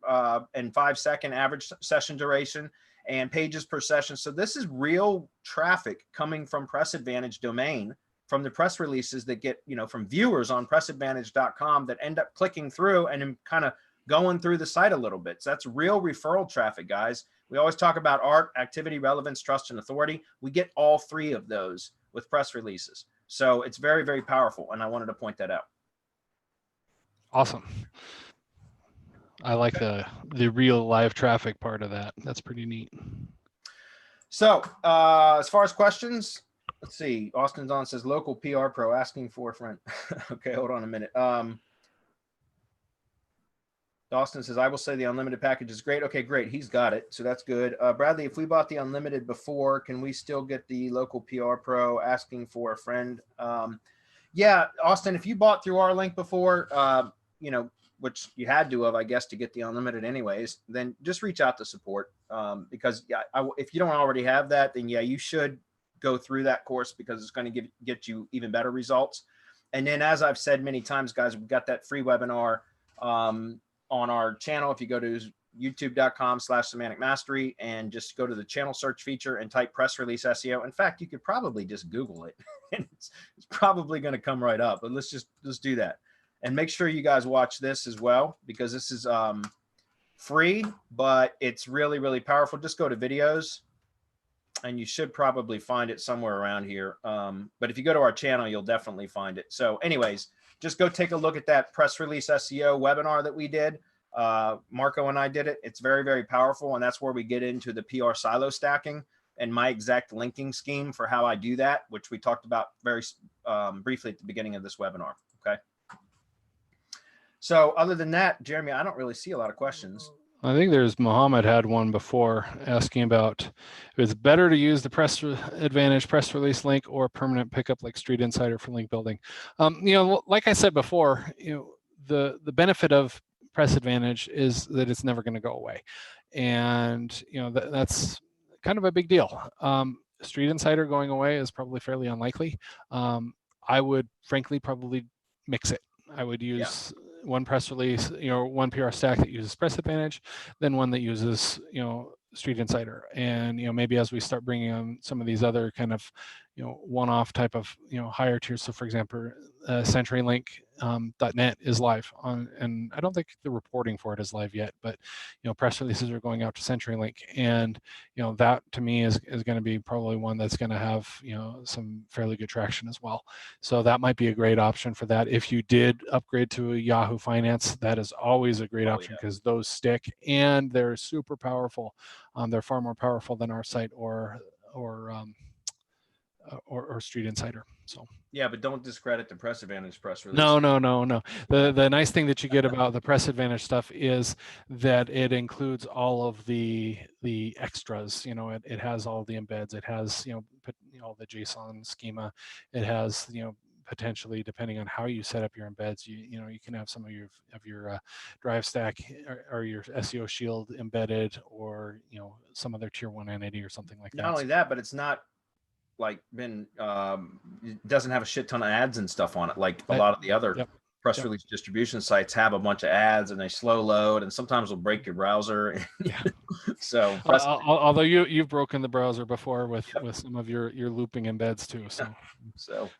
and 5 second average session duration, and pages per session. So this is real traffic coming from Press Advantage domain, from the press releases that get, from viewers on pressadvantage.com that end up clicking through and kind of going through the site a little bit. So that's real referral traffic, guys. We always talk about art, activity, relevance, trust, and authority. We get all three of those with press releases. So it's very, very powerful. And I wanted to point that out. Awesome. I like the real live traffic part of that. That's pretty neat. So as far as questions, let's see. Austin Don says local PR pro asking for a friend. Okay, hold on a minute. Austin says, I will say the unlimited package is great. Okay, great. He's got it. So that's good. Bradley, if we bought the unlimited before, can we still get the local PR pro asking for a friend? Yeah, Austin, if you bought through our link before, you know, which you had to have, I guess, to get the unlimited anyways, then just reach out to support. Because yeah, if you don't already have that, then yeah, you should go through that course because it's going to get you even better results. And then, as I've said many times, guys, we've got that free webinar on our channel. If you go to youtube.com/semantic mastery and just go to the channel search feature and type press release SEO. In fact, you could probably just Google it and it's probably going to come right up, but let's do that. And make sure you guys watch this as well, because this is free, but it's really, really powerful. Just go to videos and you should probably find it somewhere around here. But if you go to our channel, you'll definitely find it. So anyways, just go take a look at that press release SEO webinar that we did. Marco and I did it. It's very, very powerful. And that's where we get into the PR silo stacking and my exact linking scheme for how I do that, which we talked about very briefly at the beginning of this webinar. Okay. So other than that, Jeremy, I don't really see a lot of questions. I think there's Mohammed had one before asking about if it's better to use the Press Advantage press release link or permanent pickup like Street Insider for link building. You know, like I said before, you know, the benefit of Press Advantage is that it's never going to go away, and you know that's kind of a big deal. Street Insider going away is probably fairly unlikely. I would frankly probably mix it. I would use one press release, you know, one PR stack that uses Press Advantage, then one that uses, you know, Street Insider. And, you know, maybe as we start bringing on some of these other kind of, you know, one-off type of, you know, higher tiers. So for example, CenturyLink.net is live on, and I don't think the reporting for it is live yet, but, you know, press releases are going out to CenturyLink, and, you know, that to me is going to be probably one that's going to have, you know, some fairly good traction as well. So that might be a great option for that. If you did upgrade to a Yahoo Finance, that is always a great option because those stick and they're super powerful. They're far more powerful than our site or Street Insider. So yeah, but don't discredit the Press Advantage press release. No. The nice thing that you get about the Press Advantage stuff is that it includes all of the extras. You know, it has all the embeds. It has, you know, all the JSON schema. It has, you know, potentially, depending on how you set up your embeds, you know, you can have some of your drive stack or your SEO shield embedded, or, you know, some other tier 1 entity or something like that. Not only that, but it's not like it doesn't have a shit ton of ads and stuff on it like a lot of the other press release distribution sites have a bunch of ads and they slow load and sometimes will break your browser. So although you've broken the browser before with some of your looping embeds too. So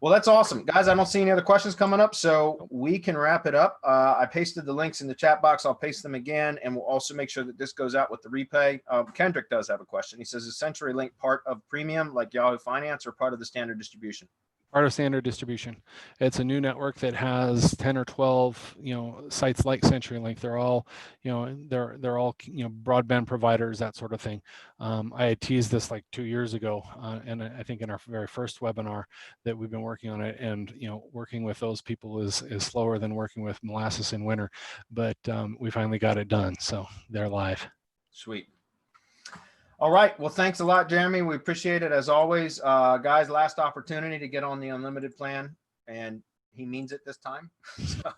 well, that's awesome, guys. I don't see any other questions coming up, so we can wrap it up. I pasted the links in the chat box. I'll paste them again, and we'll also make sure that this goes out with the repay. Kendrick does have a question. He says, is CenturyLink part of premium like Yahoo Finance or part of the standard distribution? Part of standard distribution. It's a new network that has 10 or 12, you know, sites like CenturyLink. They're all, you know, they're all, you know, broadband providers, that sort of thing. I had teased this like 2 years ago, and I think in our very first webinar that we've been working on it. And, you know, working with those people is slower than working with molasses in winter, but we finally got it done. So they're live. Sweet. All right. Well, thanks a lot, Jeremy. We appreciate it as always. Guys, last opportunity to get on the unlimited plan, and he means it this time. So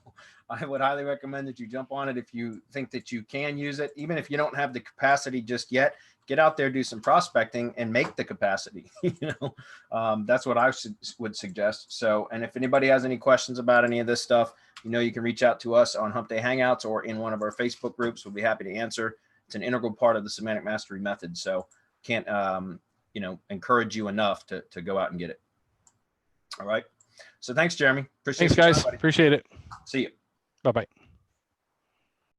I would highly recommend that you jump on it if you think that you can use it. Even if you don't have the capacity just yet, get out there, do some prospecting, and make the capacity. You know, that's what I would suggest. So, and if anybody has any questions about any of this stuff, you know, you can reach out to us on Hump Day Hangouts or in one of our Facebook groups. We'll be happy to answer. It's an integral part of the semantic mastery method. So can't, you know, encourage you enough to go out and get it. All right. So thanks, Jeremy. Appreciate it. Thanks, guys. Appreciate it. See you. Bye-bye.